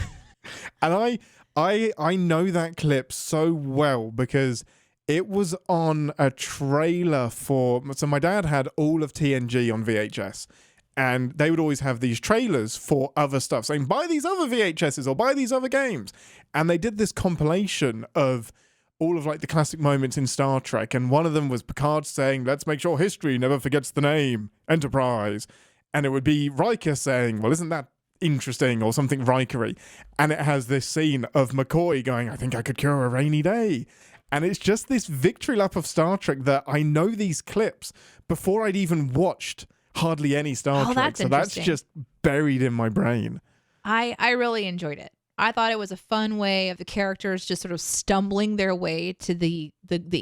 And I know that clip so well because it was on a trailer so my dad had all of TNG on VHS, and they would always have these trailers for other stuff saying, buy these other VHSs or buy these other games. And they did this compilation of all of like the classic moments in Star Trek. And one of them was Picard saying, let's make sure history never forgets the name Enterprise. And it would be Riker saying, well, isn't that interesting, or something Rikery. And it has this scene of McCoy going, I think I could cure a rainy day. And it's just this victory lap of Star Trek that I know these clips before I'd even watched hardly any Star Trek. So that's just buried in my brain. I really enjoyed it. I thought it was a fun way of the characters just sort of stumbling their way to the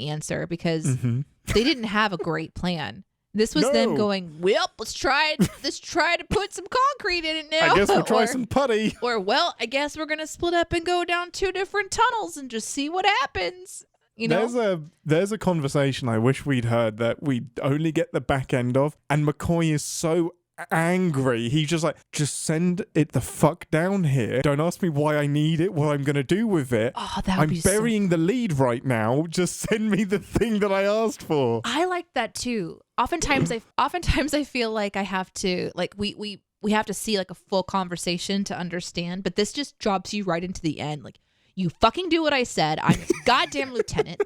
answer, because they didn't have a great plan. This was them going, well, let's try to put some concrete in it now. I guess we'll try some putty. Or, well, I guess we're going to split up and go down 2 different tunnels and just see what happens. You know? There's a conversation I wish we'd heard that we only get the back end of, and McCoy is so angry. He's just like, just send it the fuck down here. Don't ask me why I need it, what I'm going to do with it. Oh, that would be I'm burying the lead right now. Just send me the thing that I asked for. I like that too. Oftentimes I feel like I have to, like, we have to see like a full conversation to understand, but this just drops you right into the end. Like, you fucking do what I said. I'm a goddamn lieutenant.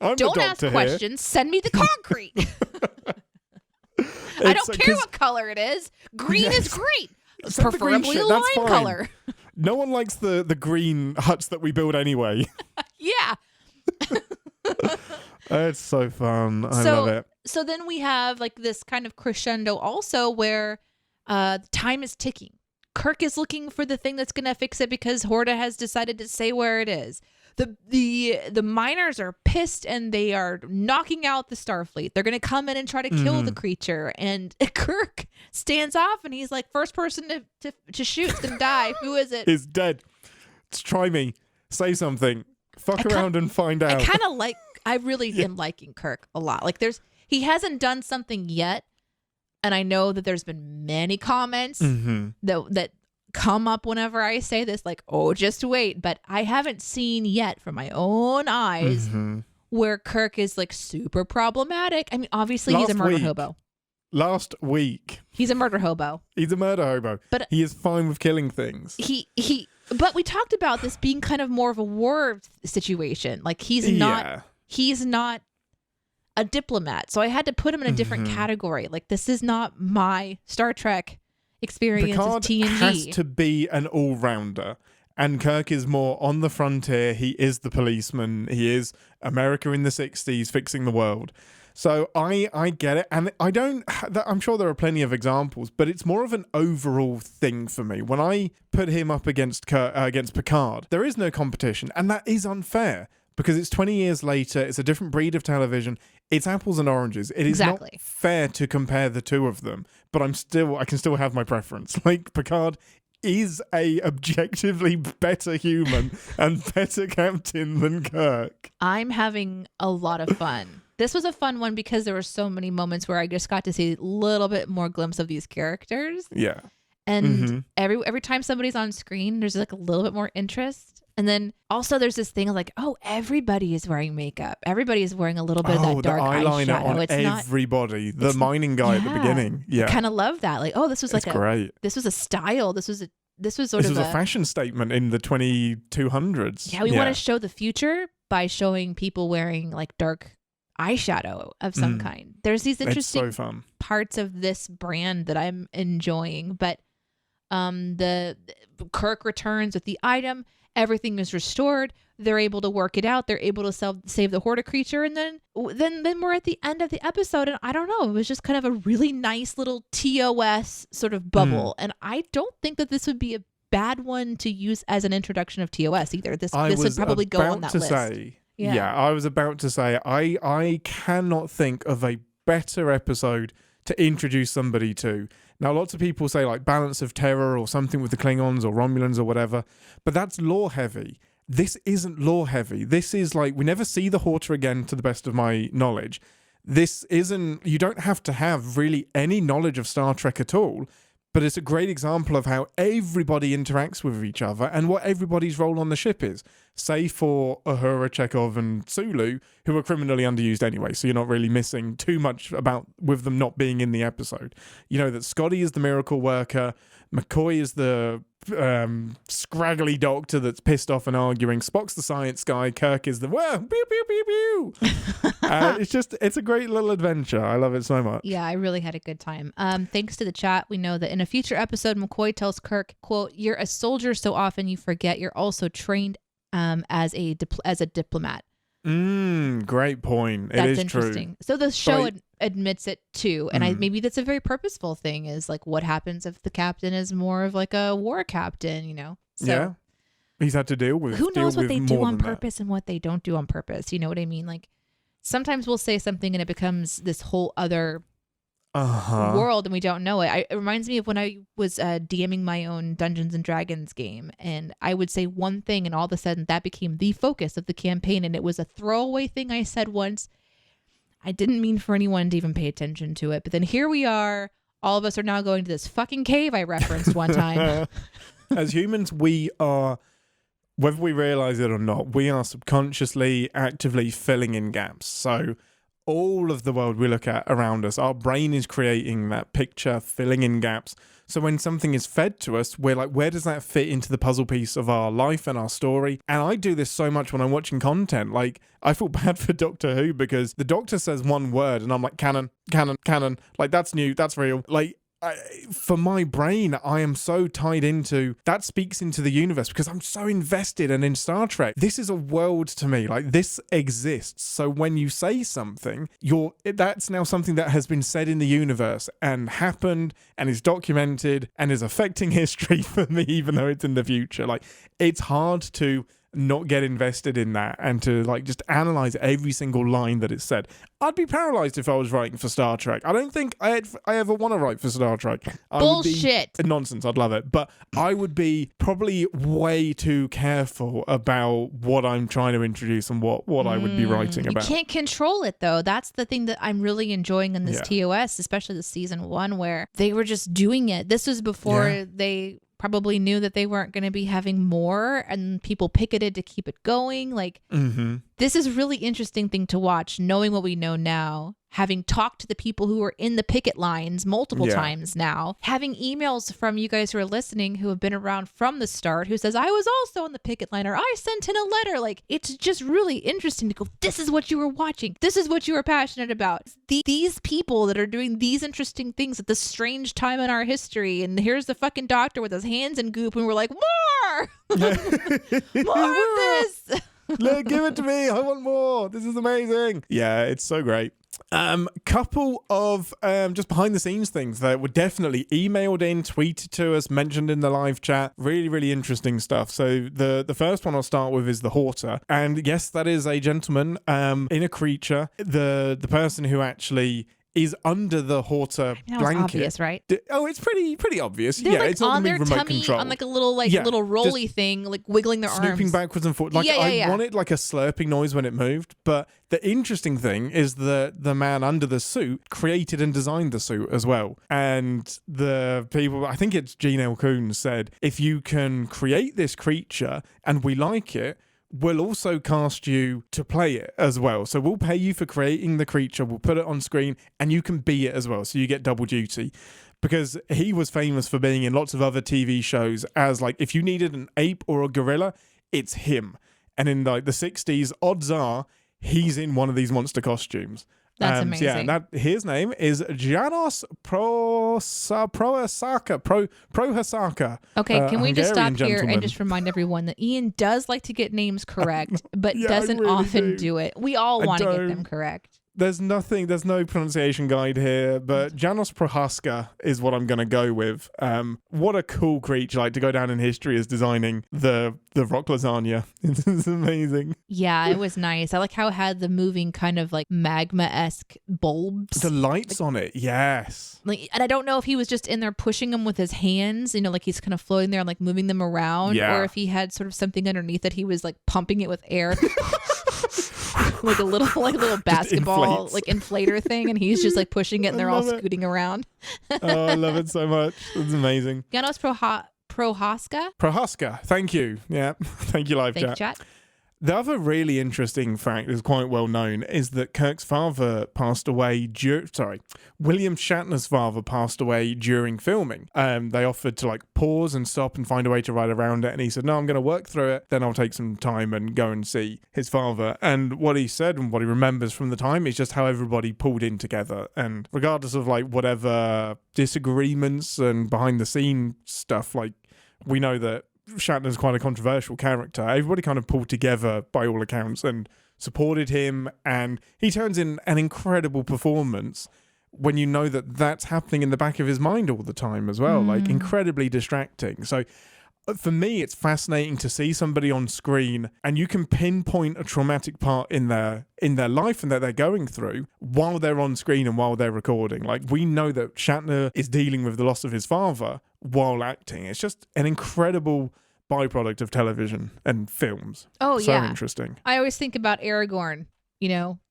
Don't ask questions. Send me the concrete. I don't care what color it is. Green is great. Preferably a lime color. No one likes the green huts that we build anyway. Yeah. It's so fun. I love it. So then we have like this kind of crescendo also where time is ticking. Kirk is looking for the thing that's going to fix it because Horta has decided to say where it is. The miners are pissed and they are knocking out the Starfleet. They're going to come in and try to kill the creature. And Kirk stands off and he's like, first person to shoot is going to die. Who is it? Is dead. Just try me. Say something. Fuck around and find out. I really am liking Kirk a lot. Like he hasn't done something yet. And I know that there's been many comments that come up whenever I say this, like, oh, just wait. But I haven't seen yet from my own eyes where Kirk is like super problematic. I mean, obviously he's a murder hobo. Last week. He's a murder hobo. He's a murder hobo. But he is fine with killing things. But we talked about this being kind of more of a war situation. Like he's not a diplomat. So I had to put him in a different category. Like, this is not my Star Trek experience Picard as TNG. has to be an all-rounder. And Kirk is more on the frontier. He is the policeman. He is America in the 60s fixing the world. So I get it. And I'm sure there are plenty of examples, but it's more of an overall thing for me. When I put him up against Picard, there is no competition. And that is unfair. Because it's 20 years later, it's a different breed of television. It's apples and oranges. It is not fair to compare the two of them. But I can still have my preference. Like, Picard is a objectively better human and better captain than Kirk. I'm having a lot of fun. This was a fun one because there were so many moments where I just got to see a little bit more glimpse of these characters. Yeah. And every time somebody's on screen, there's like a little bit more interest. And then also there's this thing of like, oh, everybody is wearing makeup. Everybody is wearing a little bit of that dark eyeliner eyeshadow. on everybody. The mining guy at the beginning. Yeah. I kind of love that. Like, oh, this was great. This was a style. This was a fashion statement in the 2200s. Yeah, we want to show the future by showing people wearing like dark eyeshadow of some kind. There's these interesting parts of this brand that I'm enjoying, but the Kirk returns with the item. Everything is restored. They're able to work it out. They're able to save the horta-culture, and then we're at the end of the episode, and I don't know. It was just kind of a really nice little TOS sort of bubble, and I don't think that this would be a bad one to use as an introduction of TOS either. This would probably go on that list. I was about to say I cannot think of a better episode to introduce somebody to. Now, lots of people say like Balance of Terror or something with the Klingons or Romulans or whatever, but that's lore heavy. This isn't lore heavy. This is like, we never see the Horta again to the best of my knowledge. This isn't, you don't have to have really any knowledge of Star Trek at all, but it's a great example of how everybody interacts with each other and what everybody's role on the ship is. Save for Uhura, Chekhov, and Sulu, who are criminally underused anyway, so you're not really missing too much with them not being in the episode. You know that Scotty is the miracle worker, McCoy is the scraggly doctor that's pissed off and arguing, Spock's the science guy, Kirk is the pew pew pew pew. It's a great little adventure. I love it so much. Yeah, I really had a good time. Thanks to the chat, we know that in a future episode, McCoy tells Kirk, quote, "You're a soldier so often you forget you're also trained as a diplomat." Great point. That's interesting. True. So the show admits it too, and maybe that's a very purposeful thing. Is like, what happens if the captain is more of like a war captain? You know? So, yeah, he's had to deal with. Who knows what they do on purpose and what they don't do on purpose? You know what I mean? Like, sometimes we'll say something and it becomes this whole other world and we don't know it. It reminds me of when I was DMing my own Dungeons and Dragons game, and I would say one thing and all of a sudden that became the focus of the campaign, and it was a throwaway thing I said once. I didn't mean for anyone to even pay attention to it, but then here we are. All of us are now going to this fucking cave I referenced one time. As humans, we are, whether we realize it or not, we are subconsciously actively filling in gaps. So all of the world we look at around us, our brain is creating that picture, filling in gaps. So when something is fed to us, we're like, where does that fit into the puzzle piece of our life and our story? And I do this so much when I'm watching content. Like, I feel bad for Doctor Who because the Doctor says one word and I'm like, canon. Like, that's new, that's real. Like, for my brain, I am so tied into that speaks into the universe because I'm so invested and in Star Trek. This is a world to me. Like, this exists. So when you say something, that's now something that has been said in the universe and happened and is documented and is affecting history for me, even though it's in the future. Like, it's hard to not get invested in that and to like just analyze every single line that is said. I'd be paralyzed if I was writing for Star Trek. I don't think I ever want to write for Star Trek. Bullshit. Nonsense. I'd love it. But I would be probably way too careful about what I'm trying to introduce and what I would be writing about. You can't control it though. That's the thing that I'm really enjoying in this TOS, especially the season 1 where they were just doing it. This was before they probably knew that they weren't going to be having more and people picketed to keep it going. Like, this is a really interesting thing to watch, knowing what we know now, having talked to the people who are in the picket lines multiple times now, having emails from you guys who are listening who have been around from the start who says, I was also on the picket line, or I sent in a letter. Like, it's just really interesting to go, this is what you were watching. This is what you were passionate about. These people that are doing these interesting things at this strange time in our history. And here's the fucking doctor with his hands in goop. And we're like, more! More of this! Look, give it to me. I want more. This is amazing. Yeah, it's so great. Couple of just behind the scenes things that were definitely emailed in, tweeted to us, mentioned in the live chat. Really, really interesting stuff. So the first one I'll start with is the horta. And yes, that is a gentleman in a creature. The person who actually is under the horta blanket. Obvious, right? It's pretty obvious. They're It's not on their remote tummy control. On like a little little rolly thing, like wiggling their arms, snooping backwards and forwards. Like I wanted like a slurping noise when it moved. But the interesting thing is that the man under the suit created and designed the suit as well. And the people, I think it's Gene L. Coons said, if you can create this creature and we like it, we'll also cast you to play it as well. So we'll pay you for creating the creature, we'll put it on screen, and you can be it as well. So you get double duty. Because he was famous for being in lots of other TV shows as like, if you needed an ape or a gorilla, it's him. And in like the 60s, odds are he's in one of these monster costumes. That's amazing. Yeah, his name is Janos Prohasaka. Okay, can we just stop here and just remind everyone that Ian does like to get names correct, but doesn't really often do it. We all want to get them correct. There's no pronunciation guide here, but Janos Prohaska is what I'm going to go with. What a cool creature, like to go down in history as designing the rock lasagna. It's amazing. Yeah, it was nice. I like how it had the moving kind of like magma-esque bulbs. The lights on it, yes. Like, and I don't know if he was just in there pushing them with his hands, like he's kind of floating there and like moving them around, or if he had sort of something underneath that he was like pumping it with air. like a little basketball like inflator thing, and he's just like pushing it and they're all scooting around. Oh, I love it so much. It's amazing. Janos Prohaska. Thank you. Yeah. Thank you, live chat. Thank you, chat. The other really interesting fact is quite well known is that Kirk's father passed away William Shatner's father passed away during filming. They offered to like pause and stop and find a way to ride around it, and he said, no, I'm going to work through it, then I'll take some time and go and see his father. And what he said and what he remembers from the time is just how everybody pulled in together, and regardless of like whatever disagreements and behind the scene stuff, like we know that Shatner's quite a controversial character. Everybody kind of pulled together by all accounts and supported him, and he turns in an incredible performance when you know that that's happening in the back of his mind all the time as well, like incredibly distracting. So for me, it's fascinating to see somebody on screen and you can pinpoint a traumatic part in their life and that they're going through while they're on screen and while they're recording. Like, we know that Shatner is dealing with the loss of his father while acting. It's just an incredible byproduct of television and films. Oh, so yeah. Interesting. I always think about Aragorn,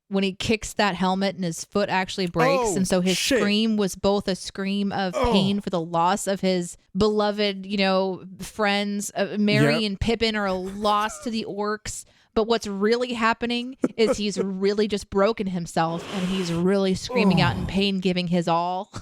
when he kicks that helmet and his foot actually breaks. And so his scream was both a scream of pain for the loss of his beloved, friends. Merry and Pippin are lost to the orcs. But what's really happening is he's really just broken himself and he's really screaming out in pain, giving his all.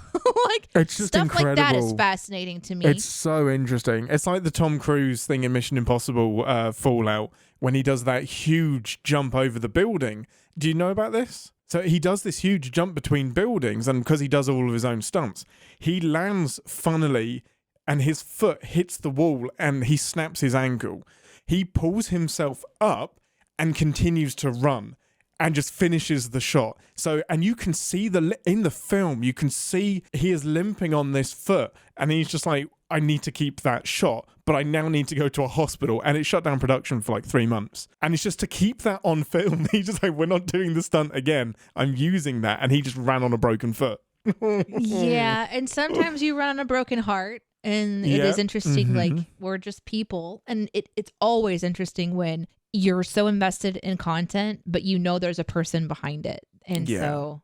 It's just stuff incredible. Like that is fascinating to me. It's so interesting. It's like the Tom Cruise thing in Mission Impossible Fallout when he does that huge jump over the building. Do you know about this? So he does this huge jump between buildings, and because he does all of his own stunts, he lands funnily and his foot hits the wall and he snaps his ankle. He pulls himself up and continues to run and just finishes the shot. So, and you can see in the film, you can see he is limping on this foot and he's just like, I need to keep that shot, but I now need to go to a hospital. And it shut down production for like 3 months. And it's just to keep that on film. He's just like, we're not doing the stunt again. I'm using that. And he just ran on a broken foot. Yeah. And sometimes you run on a broken heart. And it is interesting, like, we're just people. And it's always interesting when you're so invested in content, but there's a person behind it. And so,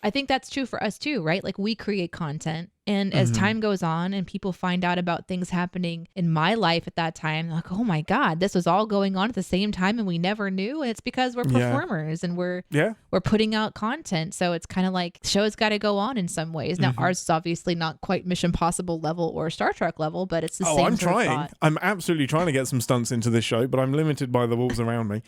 I think that's true for us too, right? Like, we create content. And as time goes on and people find out about things happening in my life at that time, like, oh my God, this was all going on at the same time and we never knew. And it's because we're performers and we're putting out content. So it's kind of like the show's got to go on in some ways. Now, ours is obviously not quite Mission Impossible level or Star Trek level, but it's the same. I'm sort of trying. thought. I'm absolutely trying to get some stunts into this show, but I'm limited by the walls around me.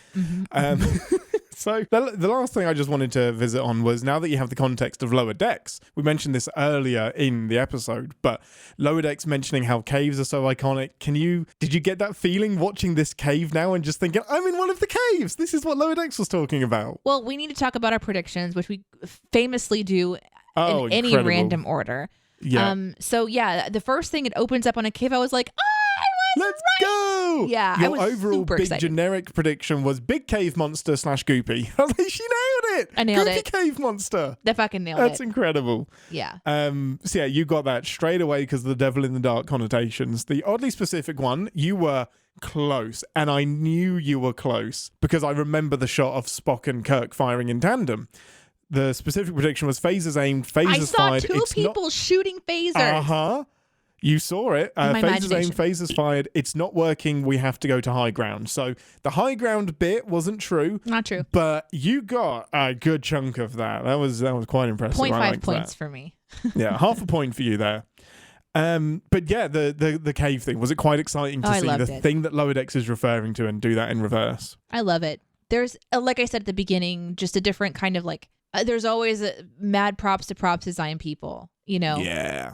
So the last thing I just wanted to visit on was, now that you have the context of Lower Decks, we mentioned this earlier in the episode, but Lower Decks mentioning how caves are so iconic. Did you get that feeling watching this cave now and just thinking, I'm in one of the caves? This is what Lower Decks was talking about. Well, we need to talk about our predictions, which we famously do in any random order. Yeah. The first thing, it opens up on a cave. I was like, let's go! Yeah, Your overall big excited. Generic prediction was big cave monster / Goopy. I was like, she nailed it! I nailed Goopy it. Cave monster. They fucking nailed it. That's incredible. Yeah. So you got that straight away because of the devil in the dark connotations. The oddly specific one, you were close, and I knew you were close because I remember the shot of Spock and Kirk firing in tandem. The specific prediction was phasers aimed, phasers fired. I saw two people shooting phasers. You saw it. Phasers aimed, phasers fired. It's not working. We have to go to high ground. So the high ground bit wasn't true. Not true. But you got a good chunk of that. That was quite impressive. 0.5 points for me. Yeah, half a point for you there. But yeah, the cave thing, was it quite exciting to see the thing that Lower Decks is referring to and do that in reverse? I love it. There's, like I said at the beginning, just a different kind of like, there's always mad props to props design people, Yeah.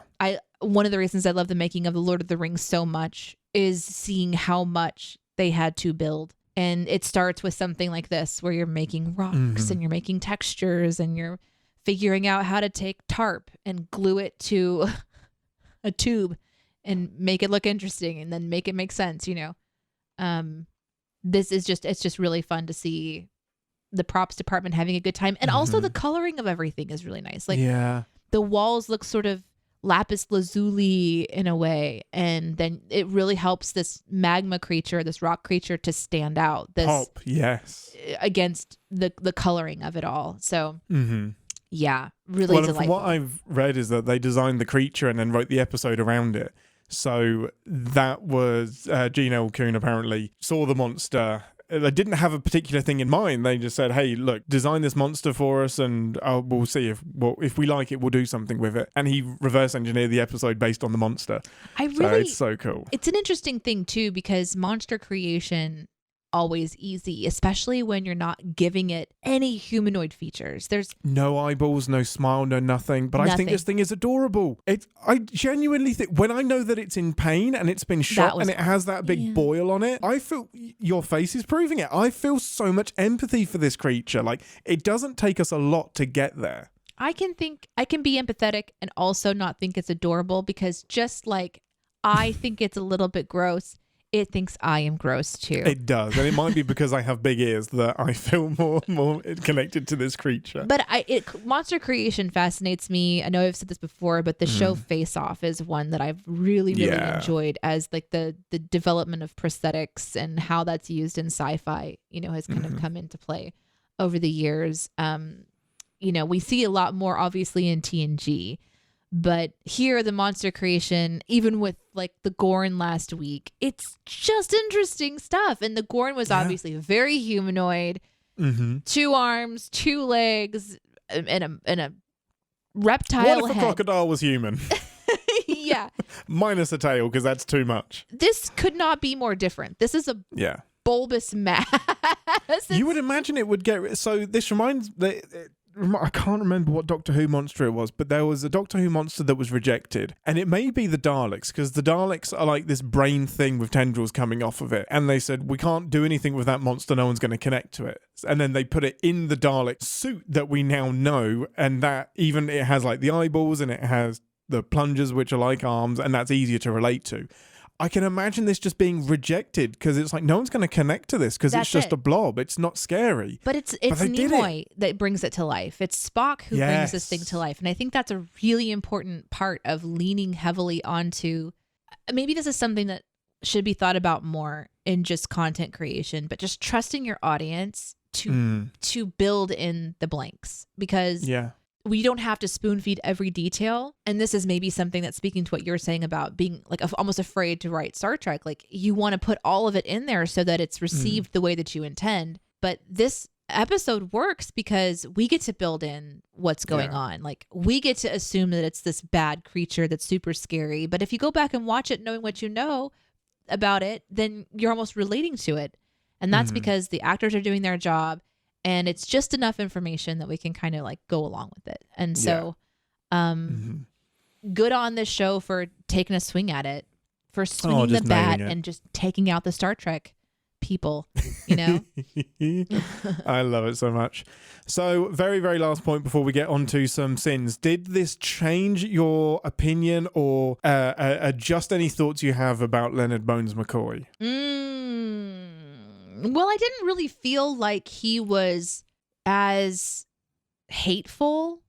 One of the reasons I love the making of The Lord of the Rings so much is seeing how much they had to build. And it starts with something like this, where you're making rocks and you're making textures and you're figuring out how to take tarp and glue it to a tube and make it look interesting and then make it make sense, This is it's just really fun to see the props department having a good time. And also the coloring of everything is really nice. Like, the walls look sort of lapis lazuli in a way, and then it really helps this magma creature, this rock creature, to stand out against the coloring of it all. So really delightful. From what I've read is that they designed the creature and then wrote the episode around it. So that was Gene L. Kuhn apparently saw the monster. They didn't have a particular thing in mind. They just said, hey, look, design this monster for us and we'll see if we like it, we'll do something with it. And he reverse engineered the episode based on the monster. So it's so cool. It's an interesting thing too, because monster creation always easy, especially when you're not giving it any humanoid features. There's no eyeballs, no smile, no nothing. But I think this thing is adorable. I genuinely think, when I know that it's in pain and it's been shot and it has that big boil on it, I feel your face is proving it. I feel so much empathy for this creature. Like, it doesn't take us a lot to get there. I can be empathetic and also not think it's adorable, because just like I think it's a little bit gross, it thinks I am gross too. It does, and it might be because I have big ears that I feel more connected to this creature. But monster creation fascinates me. I know I've said this before, but the show Face Off is one that I've really enjoyed, as like the development of prosthetics and how that's used in sci-fi, has kind of come into play over the years. We see a lot more obviously in TNG. But here, the monster creation, even with like the Gorn last week, it's just interesting stuff. And the Gorn was obviously very humanoid, 2 arms, 2 legs, and a reptile head. What if a crocodile was human? Yeah. Minus a tail, because that's too much. This could not be more different. This is a bulbous mass. You would imagine it would get... So this reminds... I can't remember what Doctor Who monster it was, but there was a Doctor Who monster that was rejected. And it may be the Daleks, because the Daleks are like this brain thing with tendrils coming off of it. And they said, we can't do anything with that monster. No one's going to connect to it. And then they put it in the Dalek suit that we now know. And that even it has like the eyeballs and it has the plungers, which are like arms. And that's easier to relate to. I can imagine this just being rejected because it's like no one's going to connect to this because it's just a blob. It's not scary. But it's Nimoy that brings it to life. It's Spock who brings this thing to life. And I think that's a really important part of leaning heavily onto. Maybe this is something that should be thought about more in just content creation, but just trusting your audience to build in the blanks, because we don't have to spoon feed every detail. And this is maybe something that's speaking to what you're saying about being like almost afraid to write Star Trek. Like you want to put all of it in there so that it's received the way that you intend. But this episode works because we get to build in what's going on. Like we get to assume that it's this bad creature that's super scary. But if you go back and watch it knowing what you know about it, then you're almost relating to it. And that's because the actors are doing their job. And it's just enough information that we can kind of like go along with it. And so good on this show for taking a swing at it, for swinging the bat and just taking out the Star Trek people, I love it so much. So very, very last point before we get on to some sins. Did this change your opinion or adjust any thoughts you have about Leonard Bones McCoy? Well, I didn't really feel like he was as hateful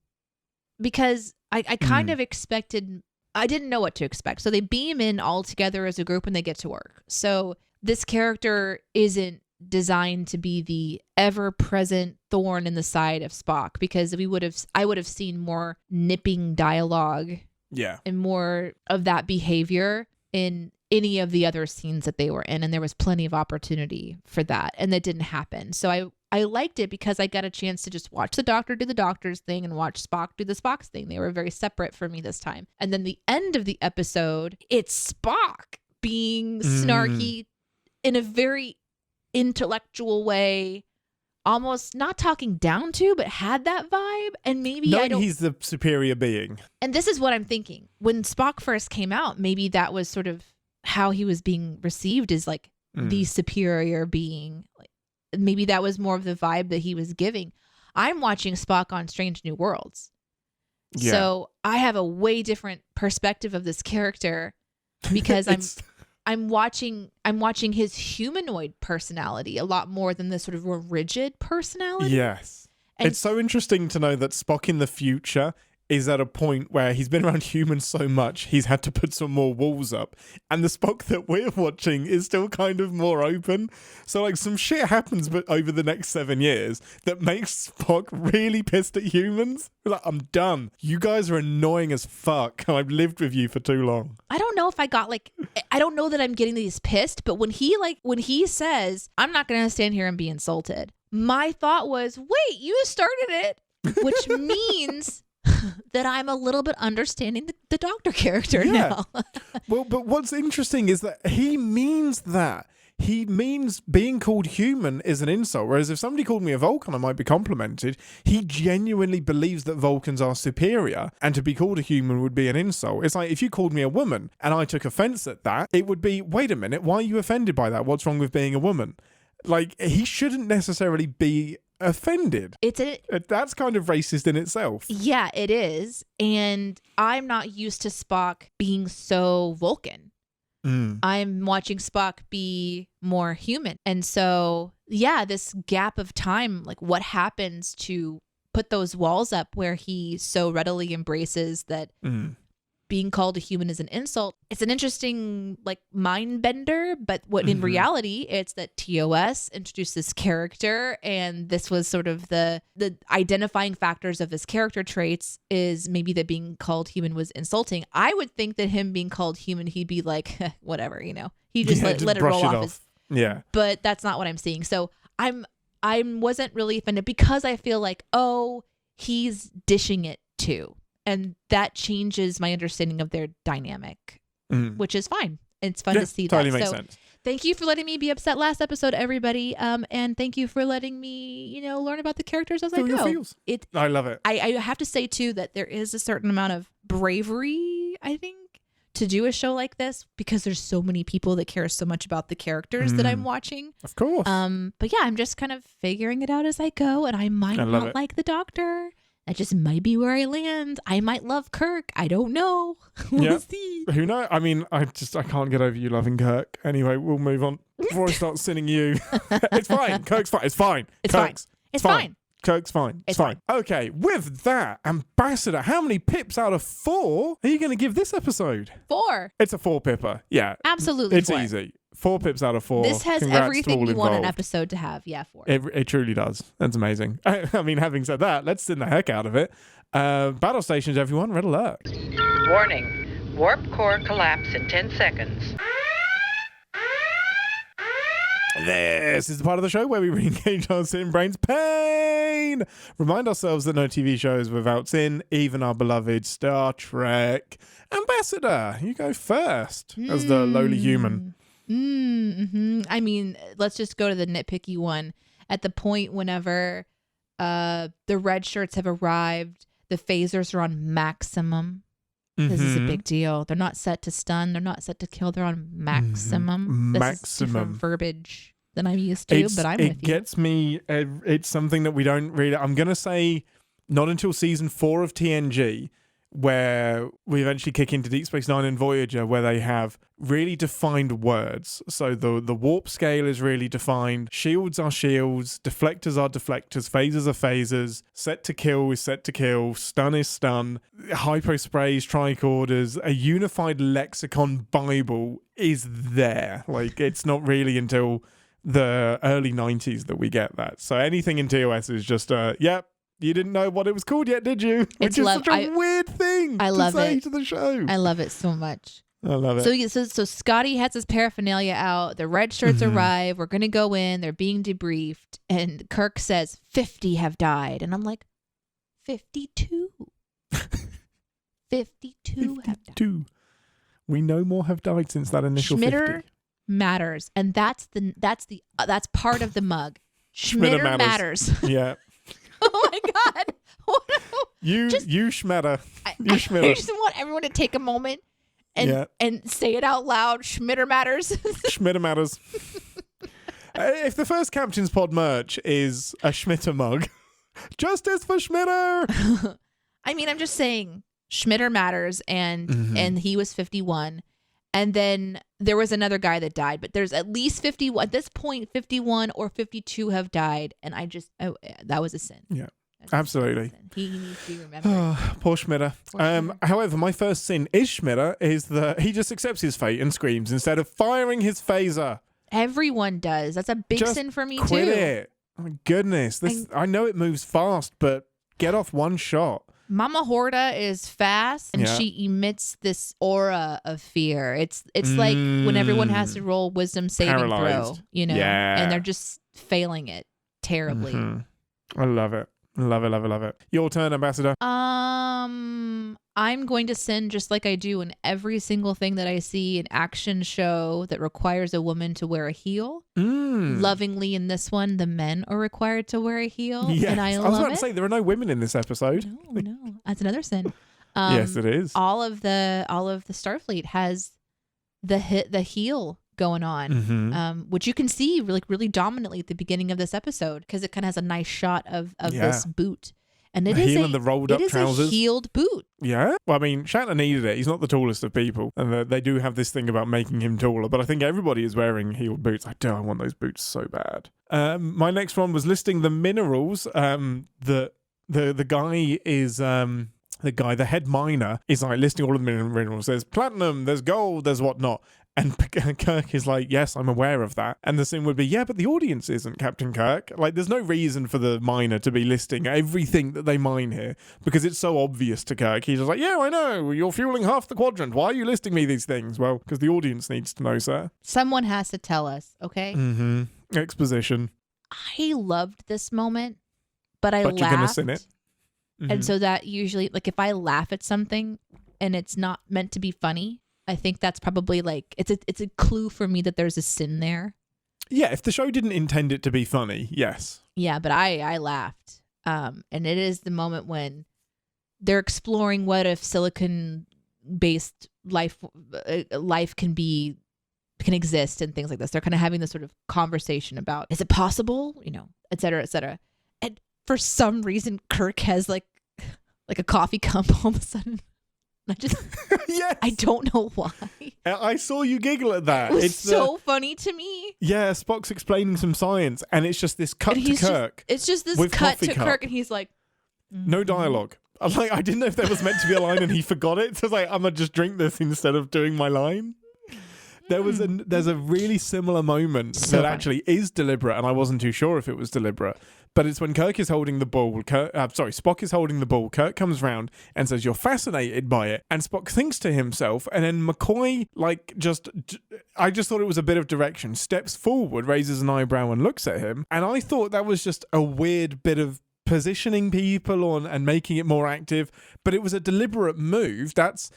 because I kind of expected, I didn't know what to expect. So they beam in all together as a group when they get to work. So this character isn't designed to be the ever-present thorn in the side of Spock, because I would have seen more nipping dialogue and more of that behavior in any of the other scenes that they were in, and there was plenty of opportunity for that, and that didn't happen. So I liked it because I got a chance to just watch the Doctor do the Doctor's thing and watch Spock do the Spock's thing. They were very separate for me this time. And then the end of the episode, it's Spock being snarky in a very intellectual way, almost not talking down to, but had that vibe. And maybe he's the superior being. And this is what I'm thinking. When Spock first came out, maybe that was sort of how he was being received, as like the superior being. Like maybe that was more of the vibe that he was giving. I'm watching Spock on Strange New Worlds. Yeah. So I have a way different perspective of this character because I'm watching his humanoid personality a lot more than the sort of more rigid personality. Yes. And it's so interesting to know that Spock in the future is at a point where he's been around humans so much, he's had to put some more walls up. And the Spock that we're watching is still kind of more open. So like some shit happens but over the next 7 years that makes Spock really pissed at humans. Like, I'm done. You guys are annoying as fuck. I've lived with you for too long. I don't know if I don't know that I'm getting these pissed, but when he says, I'm not going to stand here and be insulted, my thought was, wait, you started it, which means that I'm a little bit understanding the Doctor character now. Well, but what's interesting is that he means that. He means being called human is an insult, whereas if somebody called me a Vulcan, I might be complimented. He genuinely believes that Vulcans are superior, and to be called a human would be an insult. It's like if you called me a woman and I took offense at that, it would be, wait a minute, why are you offended by that? What's wrong with being a woman? Like, he shouldn't necessarily be offended. That's kind of racist in itself. Yeah, it is. And I'm not used to Spock being so Vulcan. I'm watching Spock be more human. And so, yeah, this gap of time, like what happens to put those walls up where he so readily embraces that being called a human is an insult. It's an interesting like mind bender, but what in reality, it's that TOS introduced this character, and this was sort of the identifying factors of this character traits is maybe that being called human was insulting. I would think that him being called human, he'd be like, whatever, you know, he just let it roll off. But that's not what I'm seeing. So I wasn't really offended because I feel like, oh, he's dishing it too. And that changes my understanding of their dynamic, which is fine. It's fun to see totally that. Makes sense. Thank you for letting me be upset last episode, everybody. And thank you for letting me, learn about the characters as I go. Your feels. I love it. I have to say, too, that there is a certain amount of bravery, I think, to do a show like this because there's so many people that care so much about the characters that I'm watching. Of course. But yeah, I'm just kind of figuring it out as I go, and I might not like the Doctor. That just might be where I land. I might love Kirk. I don't know. We'll see. Who knows? I mean, I can't get over you loving Kirk. Anyway, we'll move on before I start sinning you. It's fine. Kirk's fine. It's fine. It's fine. It's fine. Kirk's fine. It's fine. Okay, with that, Ambassador, how many pips out of 4 are you going to give this episode? 4. It's a 4-pipper. Yeah. Absolutely. It's easy. 4 pips out of 4. This has everything you want an episode to have. Yeah, 4. It truly does. That's amazing. I mean, having said that, let's send the heck out of it. Battle stations, everyone. Red alert. Warning. Warp core collapse in 10 seconds. This is the part of the show where we re-engage our sin brain's pain. Remind ourselves that no TV shows without sin, even our beloved Star Trek. Ambassador, you go first as the lowly human. I mean, let's just go to the nitpicky one. At the point whenever the red shirts have arrived, the phasers are on maximum. This is a big deal. They're not set to stun. They're not set to kill. They're on maximum. This is different verbiage than I'm used to, but I'm with you. It gets me. It's something that we don't really. I'm going to say not until season 4 of TNG, where we eventually kick into Deep Space Nine and Voyager, where they have really defined words. So the warp scale is really defined. Shields are shields. Deflectors are deflectors. Phasers are phasers. Set to kill is set to kill. Stun is stun. Hypo sprays, tricorders. A unified lexicon Bible is there. Like, it's not really until the early 90s that we get that. So anything in TOS is just, yep. You didn't know what it was called yet, did you? Which is such a weird thing to say to the show. I love it so much. I love it. So Scotty has his paraphernalia out. The red shirts arrive. We're going to go in. They're being debriefed. And Kirk says, 50 have died. And I'm like, 52. 52 have died. We know more have died since that initial Schmitter 50. matters. And that's part of the mug. Schmitter matters. Yeah. Oh my God. You Schmitter. You Schmitter. I just want everyone to take a moment and say it out loud. Schmitter matters. Schmitter matters. If the first Captain's Pod merch is a Schmitter mug, justice for Schmitter. I mean, I'm just saying Schmitter matters, and he was 51. And then there was another guy that died, but there's at least 50 at this point. 51 or 52 have died, and that was a sin. Yeah, absolutely. He needs to be remembered. Poor Schmitter. However, my first sin is Schmitter is that he just accepts his fate and screams instead of firing his phaser. Everyone does. That's a big sin for me quit too. It. Oh my goodness, I know it moves fast, but get off one shot. Mama Horta is fast, and she emits this aura of fear. It's like when everyone has to roll wisdom saving throw, and they're just failing it terribly. I love it. Love it. Your turn, Ambassador. I'm going to sin just like I do in every single thing that I see an action show that requires a woman to wear a heel. Lovingly in this one, the men are required to wear a heel. Yes. And I love was about to say there are no women in this episode. No. That's another sin. Yes, it is. All of the Starfleet has the heel going on, which you can see really dominantly at the beginning of this episode because it kind of has a nice shot of this boot. And the heel and the rolled up trousers. A heeled boot. Yeah. Well, I mean, Shatner needed it. He's not the tallest of people. And they do have this thing about making him taller. But I think everybody is wearing heeled boots. I want those boots so bad. My next one was listing the minerals. The guy is... the head miner is like listing all of the minerals. There's platinum, there's gold, there's whatnot. And Kirk is like, yes, I'm aware of that. And the thing would be, yeah, but the audience isn't, Captain Kirk. Like, there's no reason for the miner to be listing everything that they mine here because it's so obvious to Kirk. He's just like, yeah, I know. You're fueling half the quadrant. Why are you listing me these things? Well, because the audience needs to know, sir. Someone has to tell us, okay? Mm-hmm. Exposition. I loved this moment, but laughed. You're going to sin it. Mm-hmm. And so that usually, like, if I laugh at something and it's not meant to be funny, I think that's probably like it's a clue for me that there's a sin there. Yeah, if the show didn't intend it to be funny, yes. Yeah, but I laughed. And it is the moment when they're exploring what if silicon-based life can exist and things like this. They're kind of having this sort of conversation about, is it possible? You know, et cetera, et cetera. And for some reason, Kirk has like a coffee cup all of a sudden. Yes. I don't know why. I saw you giggle at that. It's so funny to me. Yeah, Spock's explaining some science, and it's just this cut to Kirk. It's just this cut to Kirk, and he's like, no dialogue. I didn't know if there was meant to be a line, and he forgot it. So I was like, I'm gonna just drink this instead of doing my line. There's a really similar moment that actually is deliberate, and I wasn't too sure if it was deliberate. But it's when Kirk is holding the ball. Spock is holding the ball. Kirk comes round and says, "You're fascinated by it." And Spock thinks to himself, and then McCoy, I just thought it was a bit of direction. Steps forward, raises an eyebrow, and looks at him. And I thought that was just a weird bit of positioning people on and making it more active. But it was a deliberate move. That's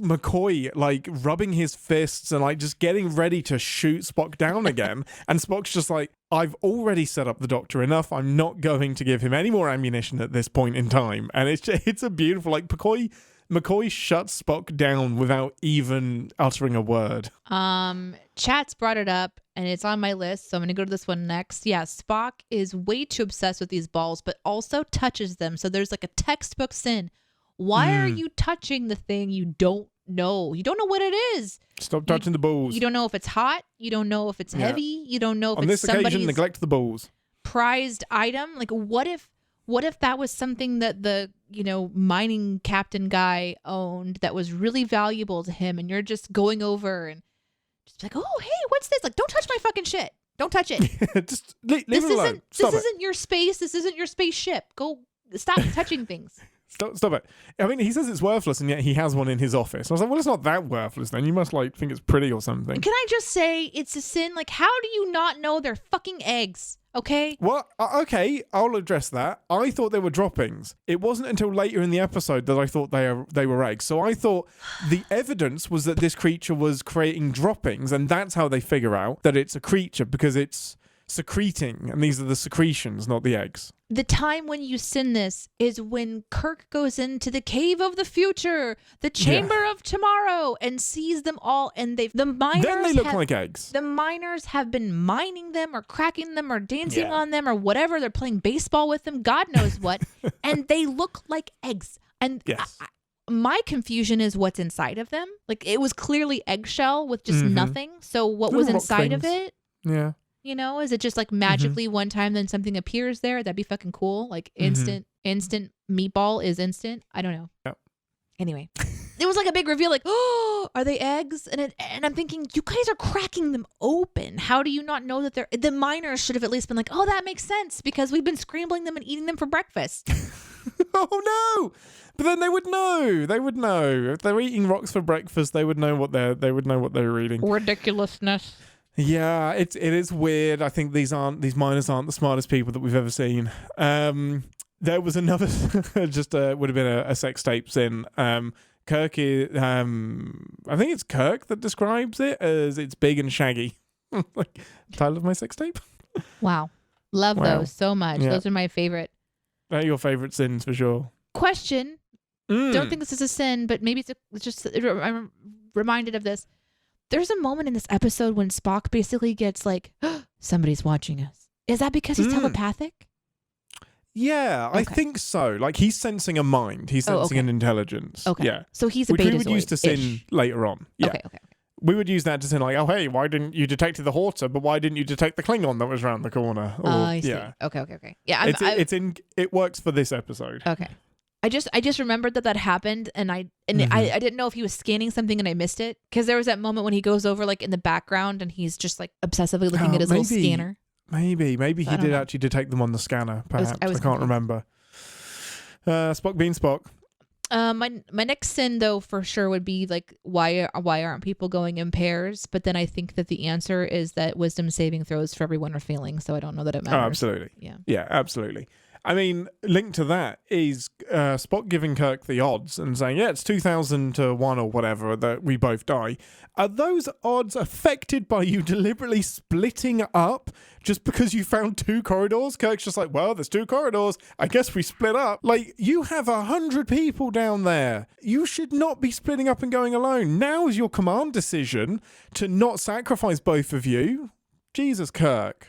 McCoy like rubbing his fists and like just getting ready to shoot Spock down again. And Spock's just like, I've already set up the Doctor enough. I'm not going to give him any more ammunition at this point in time. And it's a beautiful, like, McCoy shuts Spock down without even uttering a word. Chat's brought it up and it's on my list, so I'm gonna go to this one next. Yeah, Spock is way too obsessed with these balls, but also touches them. So there's like a textbook sin. Why are you touching the thing you don't know? You don't know what it is. Stop touching the balls. You don't know if it's hot. You don't know if it's heavy. You don't know if on it's this occasion, neglect the balls. Prized item. Like, what if that was something that the mining captain guy owned that was really valuable to him, and you're just going over and just like, oh, hey, what's this? Like, don't touch my fucking shit. Don't touch it. Just leave it alone. This isn't your space. This isn't your spaceship. Go stop touching things. Stop it. I mean, he says it's worthless, and yet he has one in his office. I was like, well, it's not that worthless then. You must, think it's pretty or something. Can I just say it's a sin? Like, how do you not know they're fucking eggs? Okay? Well, okay, I'll address that. I thought they were droppings. It wasn't until later in the episode that I thought they were eggs. So I thought the evidence was that this creature was creating droppings, and that's how they figure out that it's a creature, because it's secreting, and these are the secretions, not the eggs. The time when you sin this is when Kirk goes into the cave of the future, the chamber of tomorrow, and sees them all. And the miners then they look like eggs. The miners have been mining them, or cracking them, or dancing on them, or whatever. They're playing baseball with them. God knows what, and they look like eggs. And my confusion is what's inside of them. Like, it was clearly eggshell with just nothing. So what was inside of it? Yeah. Is it just like magically one time then something appears there? That'd be fucking cool. Like instant meatball is instant. I don't know. Yep. Anyway, it was like a big reveal. Like, oh, are they eggs? And I'm thinking, you guys are cracking them open. How do you not know that the miners should have at least been like, oh, that makes sense because we've been scrambling them and eating them for breakfast. Oh no! But then they would know. They would know if they're eating rocks for breakfast. They would know what they're eating. Ridiculousness. Yeah, it is weird. I think these miners aren't the smartest people that we've ever seen. There was another, just would have been a sex tape sin. Kirk is, I think it's Kirk that describes it as it's big and shaggy. Like, title of my sex tape. Wow, love those so much. Yeah. Those are my favorite. They're your favorite sins for sure. Question. Don't think this is a sin, but maybe it's just I'm reminded of this. There's a moment in this episode when Spock basically gets like, oh, somebody's watching us. Is that because he's telepathic? Yeah, I think so. Like, he's sensing a mind. He's sensing an intelligence. Okay. Yeah. So he's a Which we would use to Betazoid-ish. Sin later on. Yeah. Okay. We would use that to Sin, like, oh, hey, why didn't you detect the Horta, but why didn't you detect the Klingon that was around the corner? Or, I see. Yeah. Okay. Yeah, It works for this episode. Okay. I just remembered that happened, and I didn't know if he was scanning something and I missed it, because there was that moment when he goes over like in the background and he's just like obsessively looking at his little scanner. Maybe he did actually detect them on the scanner. Perhaps I can't remember. Spock being Spock. My next sin though for sure would be like why aren't people going in pairs? But then I think that the answer is that wisdom saving throws for everyone are failing, so I don't know that it matters. Oh, absolutely. Yeah, absolutely. I mean, linked to that is Spock giving Kirk the odds and saying, yeah, it's 2,000 to 1 or whatever that we both die. Are those odds affected by you deliberately splitting up just because you found 2 corridors? Kirk's just like, well, there's 2 corridors. I guess we split up. Like, you have 100 people down there. You should not be splitting up and going alone. Now is your command decision to not sacrifice both of you. Jesus, Kirk.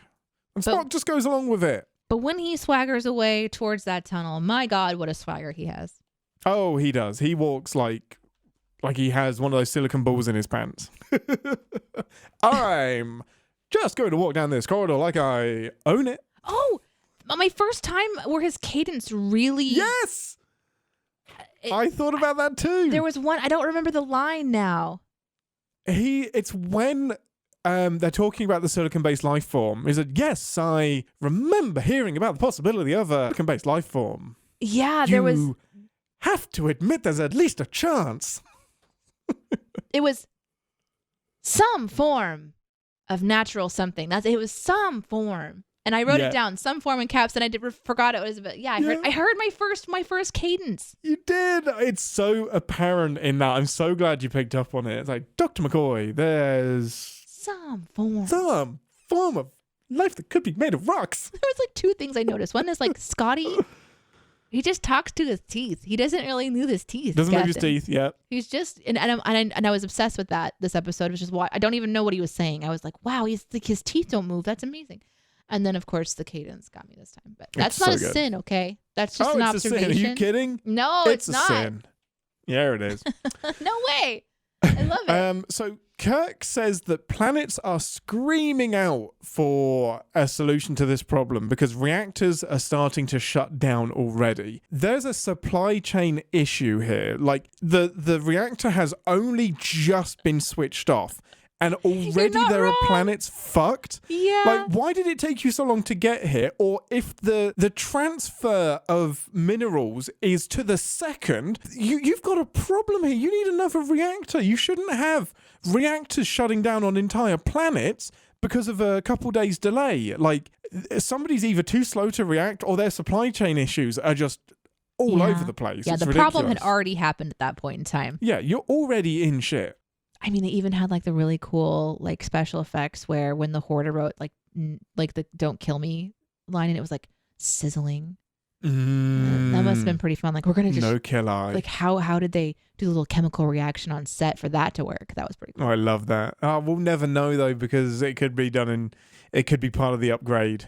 And Spock just goes along with it. But when he swaggers away towards that tunnel, my God, what a swagger he has. Oh, he does. He walks like he has one of those silicone balls in his pants. I'm just going to walk down this corridor like I own it. Oh, my first time where his cadence really... Yes! I thought about that too. There was one, I don't remember the line now. It's when... they're talking about the silicon-based life form. He said, yes, I remember hearing about the possibility of a silicon-based life form. Yeah, there was... You have to admit there's at least a chance. It was some form of natural something. It was some form. And I wrote it down, some form in caps, and I forgot it was. But yeah, I heard my first cadence. You did. It's so apparent in that. I'm so glad you picked up on it. It's like, Dr. McCoy, there's... Some form of life that could be made of rocks. There was like 2 things I noticed. One is like Scotty, he just talks to his teeth. He doesn't really move his teeth. Doesn't move his teeth, yeah. He's just and I was obsessed with that this episode, which is why I don't even know what he was saying. I was like, wow, he's like his teeth don't move. That's amazing. And then of course the cadence got me this time. But that's not a sin, okay? That's just an observation. It's a sin. Are you kidding? No, it's not. A sin. Yeah, it is. No way. I love it. So Kirk says that planets are screaming out for a solution to this problem because reactors are starting to shut down already. There's a supply chain issue here. Like, the reactor has only just been switched off. And already there are planets fucked? Yeah. Like, why did it take you so long to get here? Or if the transfer of minerals is to the second, you've got a problem here. You need another reactor. You shouldn't have reactors shutting down on entire planets because of a couple days delay. Like, somebody's either too slow to react or their supply chain issues are just all over the place. Yeah, it's the ridiculous. problem had already happened at that point in time. Yeah, you're already in shit. I mean, they even had like the really cool like special effects where when the Horta wrote like the "Don't kill me" line, and it was like sizzling. That must have been pretty fun. Like, we're gonna just no kill eye. Like, how did they do the little chemical reaction on set for that to work? That was pretty cool. Oh, I love that. Oh, we'll never know though, because it could be done it could be part of the upgrade.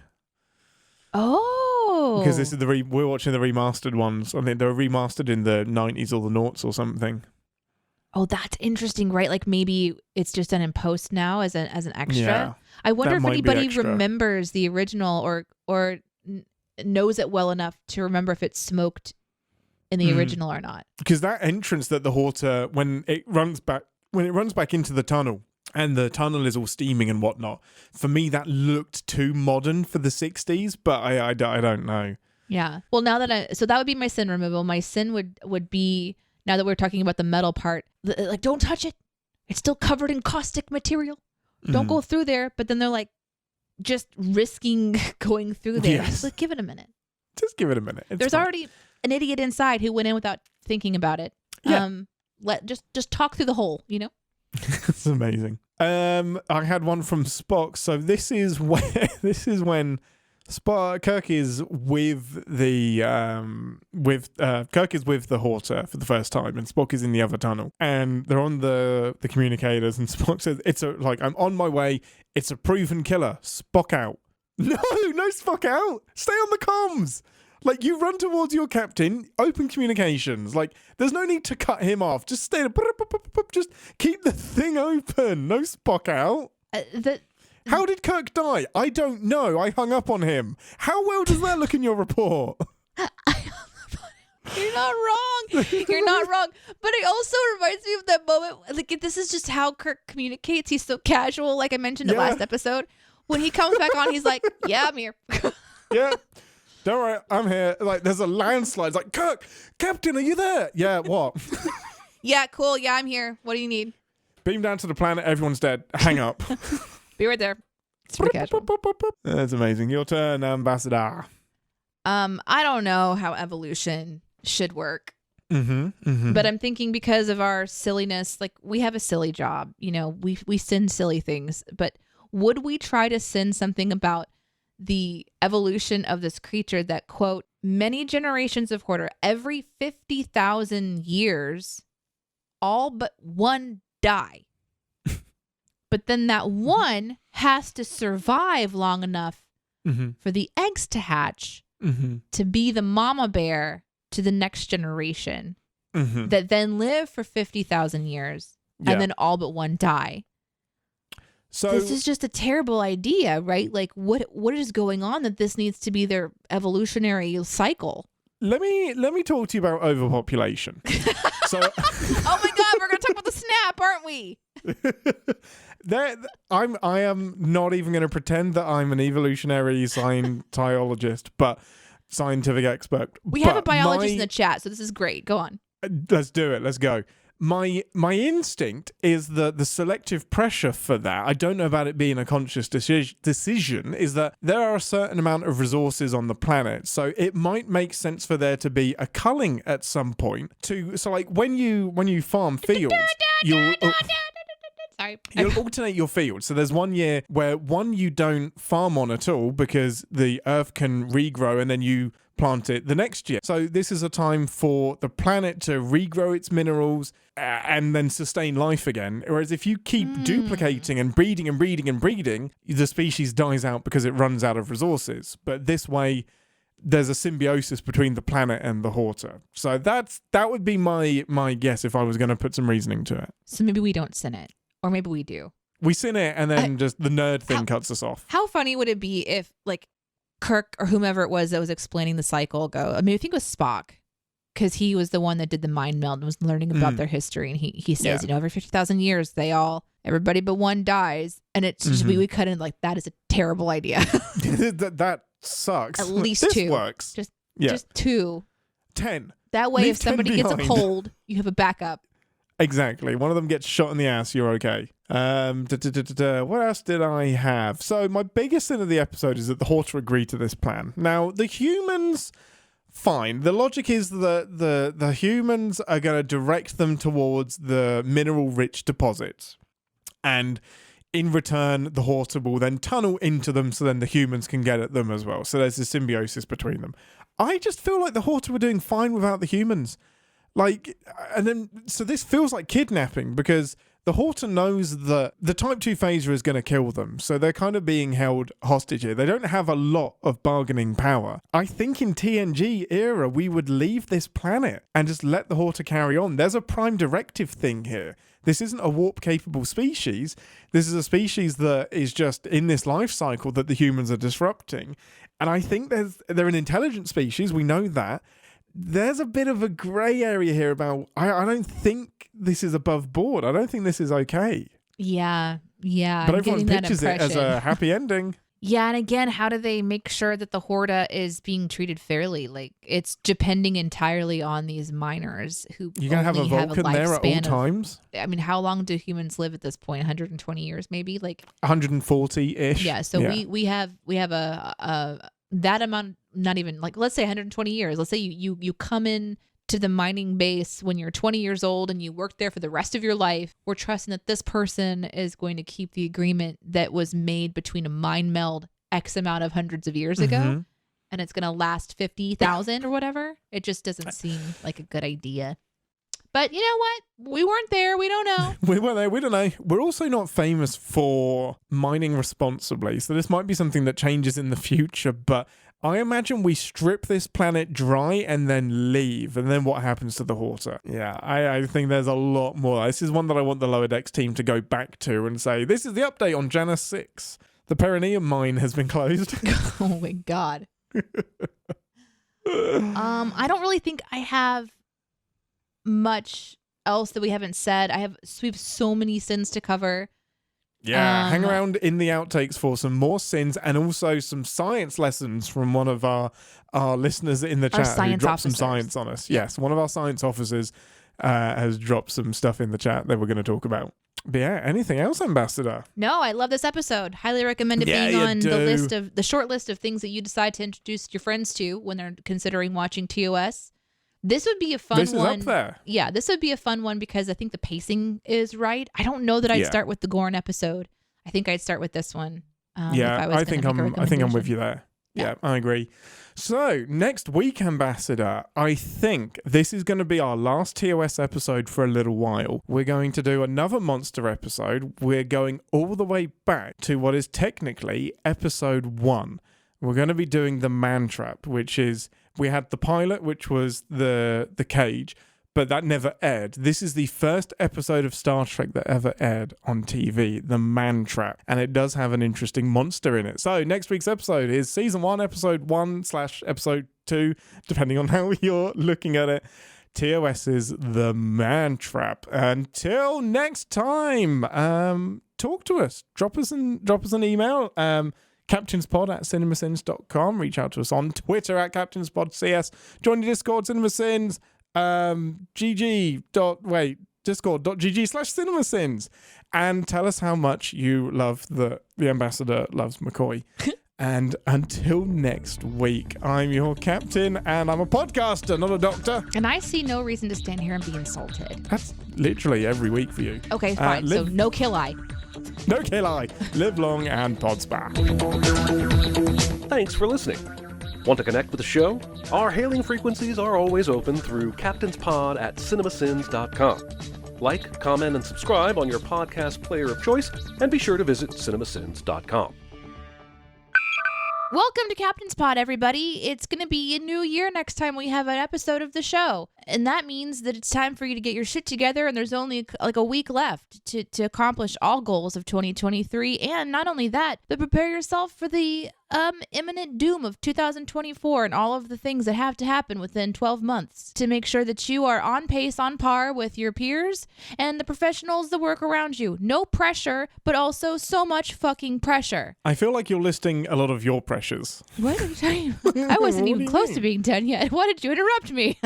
Oh, because this is we're watching the remastered ones. I think they were remastered in the 90s or the noughts or something. Oh, that's interesting, right? Like, maybe it's just done in post now as an extra. Yeah, I wonder if anybody remembers the original or knows it well enough to remember if it's smoked in the original or not. Because that entrance that the Horta, when it runs back into the tunnel and the tunnel is all steaming and whatnot, for me that looked too modern for the 60s, but I don't know. Yeah. Well, now that so that would be my sin removal. My sin would be, now that we're talking about the metal part, like, don't touch it. It's still covered in caustic material. Don't go through there. But then they're like just risking going through there. Yes. Like, give it a minute. Just give it a minute. There's already an idiot inside who went in without thinking about it. Yeah. Just talk through the hole, you know? It's amazing. I had one from Spock. So this is when Kirk is with the Horta for the first time, and Spock is in the other tunnel, and they're on the communicators, and Spock says, I'm on my way. It's a proven killer. Spock out. No Spock out. Stay on the comms. Like, you run towards your captain, open communications. Like, there's no need to cut him off. Just stay there. Just keep the thing open. No Spock out. How did Kirk die? I don't know. I hung up on him. How well does that look in your report? You're not wrong. You're not wrong. But it also reminds me of that moment. Like, this is just how Kirk communicates. He's so casual, like I mentioned in the last episode. When he comes back on, he's like, yeah, I'm here. Yeah. Don't worry, I'm here. Like, there's a landslide. It's like, Kirk, Captain, are you there? Yeah, what? Yeah, cool. Yeah, I'm here. What do you need? Beam down to the planet. Everyone's dead. Hang up. Be right there. It's pretty casual. That's amazing. Your turn, Ambassador. I don't know how evolution should work. Mm-hmm. But I'm thinking because of our silliness, like, we have a silly job. You know, we sin silly things. But would we try to sin something about the evolution of this creature that, quote, many generations of Horta, every 50,000 years, all but one die. But then that one has to survive long enough for the eggs to hatch to be the mama bear to the next generation that then live for 50,000 years and then all but one die. So this is just a terrible idea, right? Like, what is going on that this needs to be their evolutionary cycle? Let me talk to you about overpopulation. So, oh my God, we're gonna talk about the snap, aren't we? I am not even going to pretend that I'm an evolutionary scientologist, but scientific expert. We have a biologist in the chat, so this is great. Go on. Let's do it. Let's go. My instinct is that the selective pressure for that, I don't know about it being a conscious decision, is that there are a certain amount of resources on the planet. So it might make sense for there to be a culling at some point. So like when you farm fields, you'll alternate your fields. So there's 1 year where you don't farm on at all because the earth can regrow and then you plant it the next year. So this is a time for the planet to regrow its minerals and then sustain life again. Whereas if you keep duplicating and breeding and breeding and breeding, the species dies out because it runs out of resources. But this way, there's a symbiosis between the planet and the Horta. So that would be my guess if I was going to put some reasoning to it. So maybe we don't sin it. Or maybe we do. We sin it and then just the nerd thing cuts us off. How funny would it be if, like, Kirk or whomever it was that was explaining the cycle I think it was Spock, because he was the one that did the mind meld and was learning about their history. And he says, every 50,000 years, everybody but one dies. And it's just, we cut in like, that is a terrible idea. that sucks. At least this 2. Works. Just 2. 10. That way, Leave if somebody 10 gets a cold, you have a backup. Exactly. One of them gets shot in the ass, you're okay. What else did I have? So my biggest thing of the episode is that the Horta agree to this plan. Now, the humans, fine. The logic is that the humans are going to direct them towards the mineral-rich deposits. And in return, the Horta will then tunnel into them so then the humans can get at them as well. So there's a symbiosis between them. I just feel like the Horta were doing fine without the humans. Like, and then, so this feels like kidnapping because the Horta knows that the Type 2 phaser is going to kill them. So they're kind of being held hostage here. They don't have a lot of bargaining power. I think in TNG era, we would leave this planet and just let the Horta carry on. There's a prime directive thing here. This isn't a warp-capable species. This is a species that is just in this life cycle that the humans are disrupting. And I think they're an intelligent species. We know that. There's a bit of a grey area here about, I don't think this is above board. I don't think this is okay. Yeah. But everyone pictures it as a happy ending. Yeah, and again, how do they make sure that the Horta is being treated fairly? Like, it's depending entirely on these miners who you're gonna have a Vulcan there at all times. I mean, how long do humans live at this point? 120 years, maybe, like 140-ish. Yeah. So we have a that amount. Not even like, let's say 120 years. Let's say you come in to the mining base when you're 20 years old and you work there for the rest of your life. We're trusting that this person is going to keep the agreement that was made between a mind meld X amount of hundreds of years ago, and it's going to last 50,000 or whatever. It just doesn't seem like a good idea. But you know what? We weren't there. We don't know. We weren't there. We don't know. We're also not famous for mining responsibly. So this might be something that changes in the future, but I imagine we strip this planet dry and then leave. And then what happens to the Horta? Yeah, I think there's a lot more. This is one that I want the Lower Decks team to go back to and say, this is the update on Janus 6. The perineum mine has been closed. Oh my God. I don't really think I have much else that we haven't said. We have so many sins to cover. Yeah, hang around in the outtakes for some more sins and also some science lessons from one of our listeners in the chat who dropped some science on us. Yes, one of our science officers has dropped some stuff in the chat that we're going to talk about. But yeah, anything else, Ambassador? No, I love this episode. Highly recommend it being on the short list of things that you decide to introduce your friends to when they're considering watching TOS. This would be a fun one. This is up there. Yeah, this would be a fun one because I think the pacing is right. I don't know that I'd start with the Gorn episode. I think I'd start with this one. I think I'm with you there. Yeah, I agree. So next week, Ambassador, I think this is going to be our last TOS episode for a little while. We're going to do another monster episode. We're going all the way back to what is technically episode 1. We're going to be doing the man trap, which is, we had the pilot, which was the cage, but that never aired. This is the first episode of Star Trek that ever aired on TV, the man trap, and it does have an interesting monster in it. So next week's episode is season 1, episode 1/episode 2, depending on how you're looking at it. TOS's The Man Trap. Until next time, talk to us. Drop us an email. CaptainsPod@CinemaSins.com. Reach out to us on Twitter @CaptainsPodCS. Join the Discord, CinemaSins. Discord.gg/CinemaSins. And tell us how much you love the Ambassador loves McCoy. And until next week, I'm your captain, and I'm a podcaster, not a doctor. And I see no reason to stand here and be insulted. That's literally every week for you. Okay, fine. So no kill eye. No kill eye. Live long and Podsper. Thanks for listening. Want to connect with the show? Our hailing frequencies are always open through captainspod@cinemasins.com. Like, comment, and subscribe on your podcast player of choice, and be sure to visit cinemasins.com. Welcome to Captain's Pod, everybody. It's going to be a new year next time we have an episode of the show. And that means that it's time for you to get your shit together, and there's only like a week left to accomplish all goals of 2023. And not only that, but prepare yourself for the imminent doom of 2024 and all of the things that have to happen within 12 months to make sure that you are on pace, on par with your peers and the professionals that work around you. No pressure, but also so much fucking pressure. I feel like you're listing a lot of your pressures. What are you saying? I wasn't even close to being done yet. Why did you interrupt me?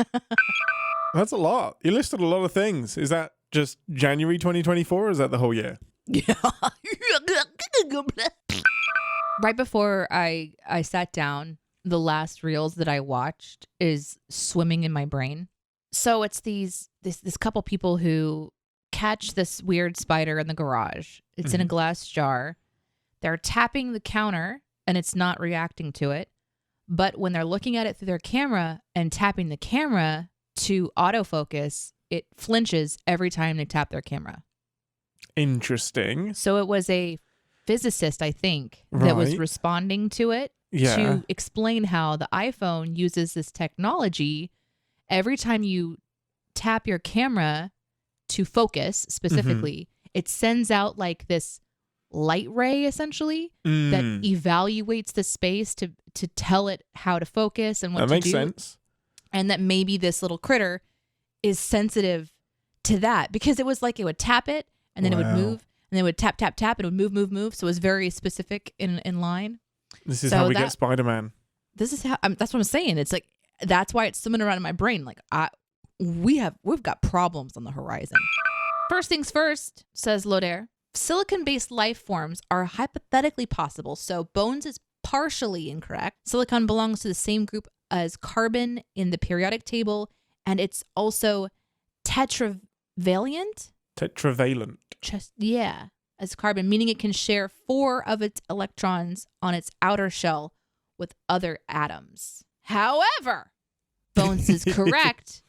That's a lot. You listed a lot of things. Is that just January 2024 or is that the whole year? Yeah. Right before I sat down, the last reels that I watched is swimming in my brain. So it's this couple people who catch this weird spider in the garage. It's in a glass jar. They're tapping the counter and it's not reacting to it. But when they're looking at it through their camera and tapping the camera to autofocus, it flinches every time they tap their camera. Interesting. So it was a physicist, I think, that was responding to it to explain how the iPhone uses this technology. Every time you tap your camera to focus specifically, it sends out like this light ray essentially that evaluates the space to tell it how to focus and what to do. That makes sense. And that maybe this little critter is sensitive to that because it was like it would tap it and then it would move. And then it would tap, tap, tap. It would move, move, move. So it was very specific in line. This is how we get Spider-Man. This is how. That's what I'm saying. It's like that's why it's swimming around in my brain. Like we've got problems on the horizon. First things first, says Loder. Silicon-based life forms are hypothetically possible. So Bones is partially incorrect. Silicon belongs to the same group as carbon in the periodic table, and it's also tetravalent. Tetravalent. As carbon, meaning it can share 4 of its electrons on its outer shell with other atoms. However, Bones is correct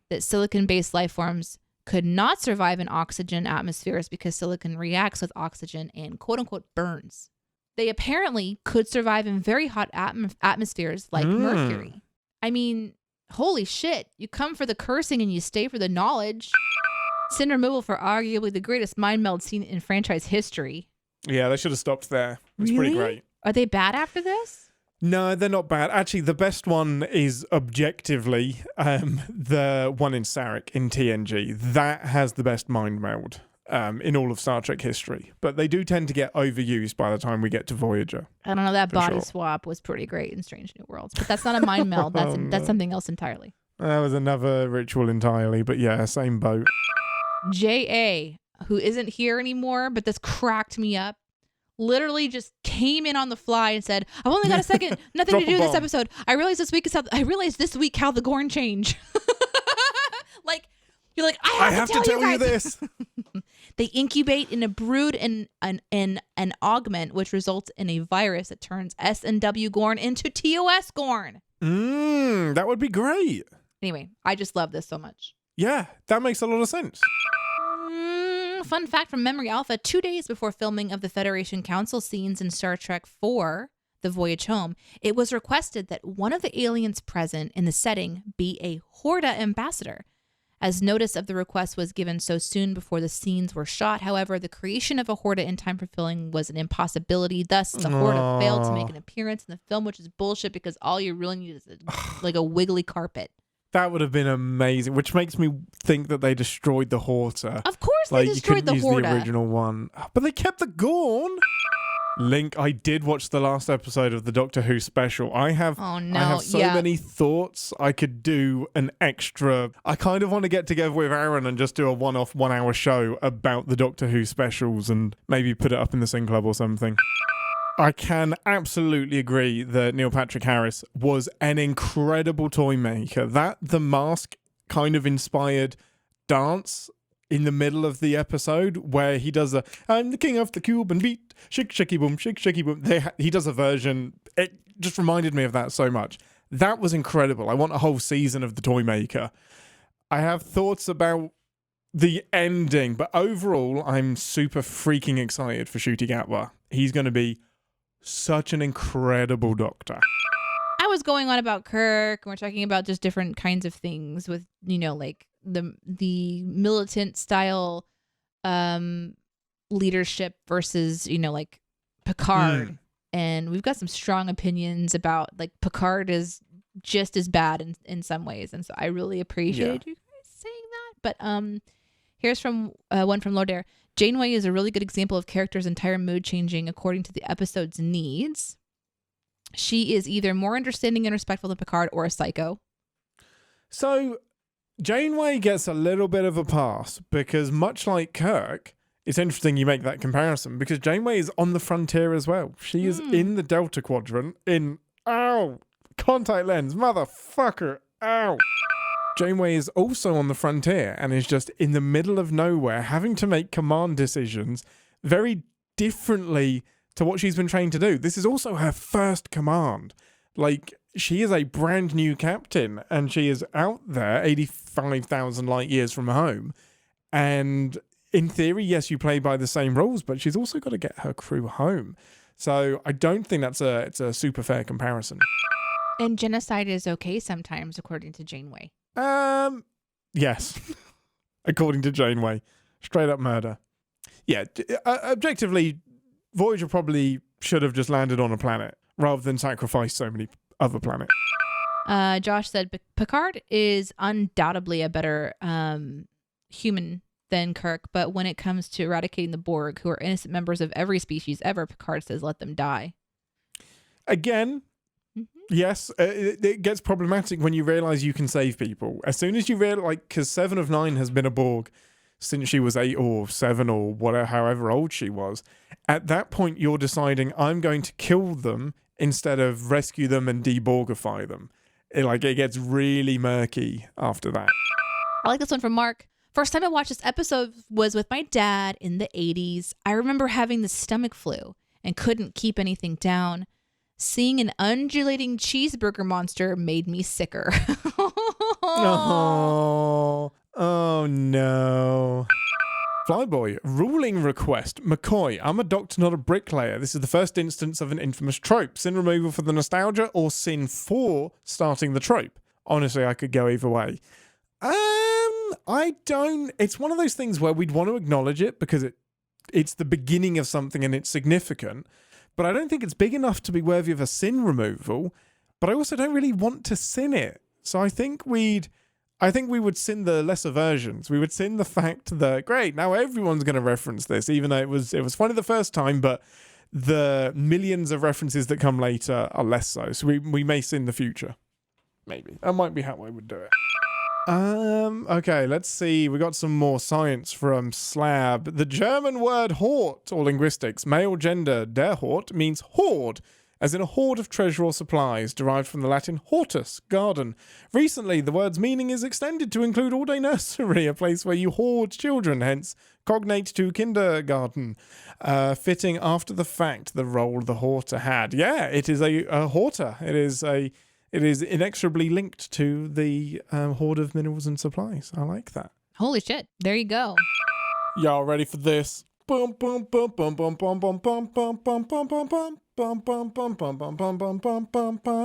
that silicon-based life forms could not survive in oxygen atmospheres because silicon reacts with oxygen and quote-unquote burns. They apparently could survive in very hot atmospheres like Mercury. I mean, holy shit. You come for the cursing and you stay for the knowledge. Sin removal for arguably the greatest mind meld scene in franchise history. Yeah, they should have stopped there. It's Really? pretty great. Are they bad after this? No, they're not bad. Actually, the best one is objectively the one in Sarek in TNG. That has the best mind meld in all of Star Trek history. But they do tend to get overused by the time we get to Voyager. I don't know. That body swap was pretty great in Strange New Worlds. But that's not a mind meld. That's something else entirely. That was another ritual entirely. But yeah, same boat. J.A., who isn't here anymore, but this cracked me up, literally just came in on the fly and said, I've only got a second. Nothing to do with this episode. I realized this week how the Gorn change. Like, you're like, I have to tell you this. They incubate in a brood and an augment, which results in a virus that turns S&W Gorn into TOS Gorn. That would be great. Anyway, I just love this so much. Yeah, that makes a lot of sense. Fun fact from Memory Alpha, 2 days before filming of the Federation Council scenes in Star Trek IV, The Voyage Home, it was requested that one of the aliens present in the setting be a Horta ambassador. As notice of the request was given so soon before the scenes were shot, however, the creation of a Horta in time for filming was an impossibility. Thus, the Horta failed to make an appearance in the film, which is bullshit because all you really need is like a wiggly carpet. That would have been amazing, which makes me think that they destroyed the Horta. Of course they destroyed the Horta. You couldn't use the original one. But they kept the Gorn. Link, I did watch the last episode of the Doctor Who special. I have so many thoughts. I could do an extra. I kind of want to get together with Aaron and just do a one-off 1 hour show about the Doctor Who specials and maybe put it up in the Sinclub or something. I can absolutely agree that Neil Patrick Harris was an incredible toy maker. That The Mask kind of inspired dance in the middle of the episode where he does I'm the king of the Cuban beat, shake, shaky, boom, shake, shaky, boom. He does a version. It just reminded me of that so much. That was incredible. I want a whole season of the toy maker. I have thoughts about the ending, but overall, I'm super freaking excited for Ncuti Gatwa. He's going to be such an incredible Doctor. I was going on about Kirk, and we're talking about just different kinds of things with, like the militant style leadership versus, like Picard. And we've got some strong opinions about like Picard is just as bad in some ways. And so I really appreciate you guys saying that. But here's from one from Lodair. Janeway is a really good example of character's entire mood changing according to the episode's needs. She is either more understanding and respectful than Picard or a psycho. So Janeway gets a little bit of a pass because much like Kirk, it's interesting you make that comparison because Janeway is on the frontier as well. She is in the Delta Quadrant in, contact lens, motherfucker, ow. Janeway is also on the frontier and is just in the middle of nowhere having to make command decisions very differently to what she's been trained to do. This is also her first command. Like, she is a brand new captain and she is out there 85,000 light years from home. And in theory, yes, you play by the same rules, but she's also got to get her crew home. So I don't think it's a super fair comparison. And genocide is okay sometimes, according to Janeway. Yes. According to Janeway. Straight up murder. Yeah, objectively, Voyager probably should have just landed on a planet rather than sacrifice so many other planets. Josh said Picard is undoubtedly a better human than Kirk, but when it comes to eradicating the Borg, who are innocent members of every species ever, Picard says let them die. Again, yes, it gets problematic when you realize you can save people. As soon as you realize, because 7 of 9 has been a Borg since she was 8 or 7 or whatever, however old she was. At that point, you're deciding I'm going to kill them instead of rescue them and deborgify them. It gets really murky after that. I like this one from Mark. First time I watched this episode was with my dad in the 80s. I remember having the stomach flu and couldn't keep anything down. Seeing an undulating cheeseburger monster made me sicker. Oh no. Flyboy, ruling request. McCoy, I'm a doctor, not a bricklayer. This is the first instance of an infamous trope. Sin removal for the nostalgia or sin for starting the trope? Honestly, I could go either way. It's one of those things where we'd want to acknowledge it because it's the beginning of something and it's significant, but I don't think it's big enough to be worthy of a sin removal, but I also don't really want to sin it. So I think we would sin the lesser versions. We would sin the fact that, great, now everyone's going to reference this, even though it was funny the first time, but the millions of references that come later are less so. So we may sin the future. Maybe. That might be how I would do it. Okay, let's see. We got some more science from Slab. The German word hort, or linguistics, male gender, der Hort, means hoard, as in a hoard of treasure or supplies, derived from the Latin hortus, garden. Recently, the word's meaning is extended to include all-day nursery, a place where you hoard children, hence cognate to kindergarten, fitting after the fact the role the horter had. Yeah, it is a horter. It is inexorably linked to the hoard of minerals and supplies. I like that. Holy shit. There you go. Y'all ready for this? Boom, boom, boom, boom, boom, boom, boom, boom, boom, boom, boom, boom, boom. Bum bum bum bum bum bum bum bum bum bum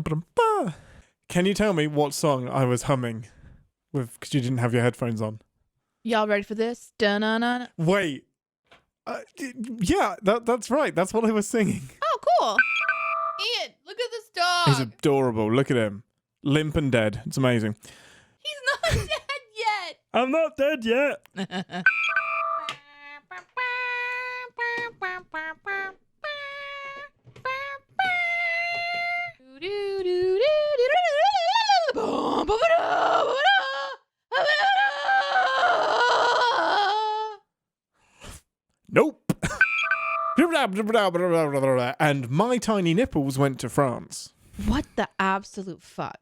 bum bum. Can you tell me what song I was humming with because you didn't have your headphones on? Y'all ready for this? Dun-dun-dun. Wait. Yeah, that's right. That's what I was singing. Oh, cool. Ian, look at this dog. He's adorable. Look at him. Limp and dead. It's amazing. He's not dead yet. I'm not dead yet. Nope. And my tiny nipples went to France. What the absolute fuck?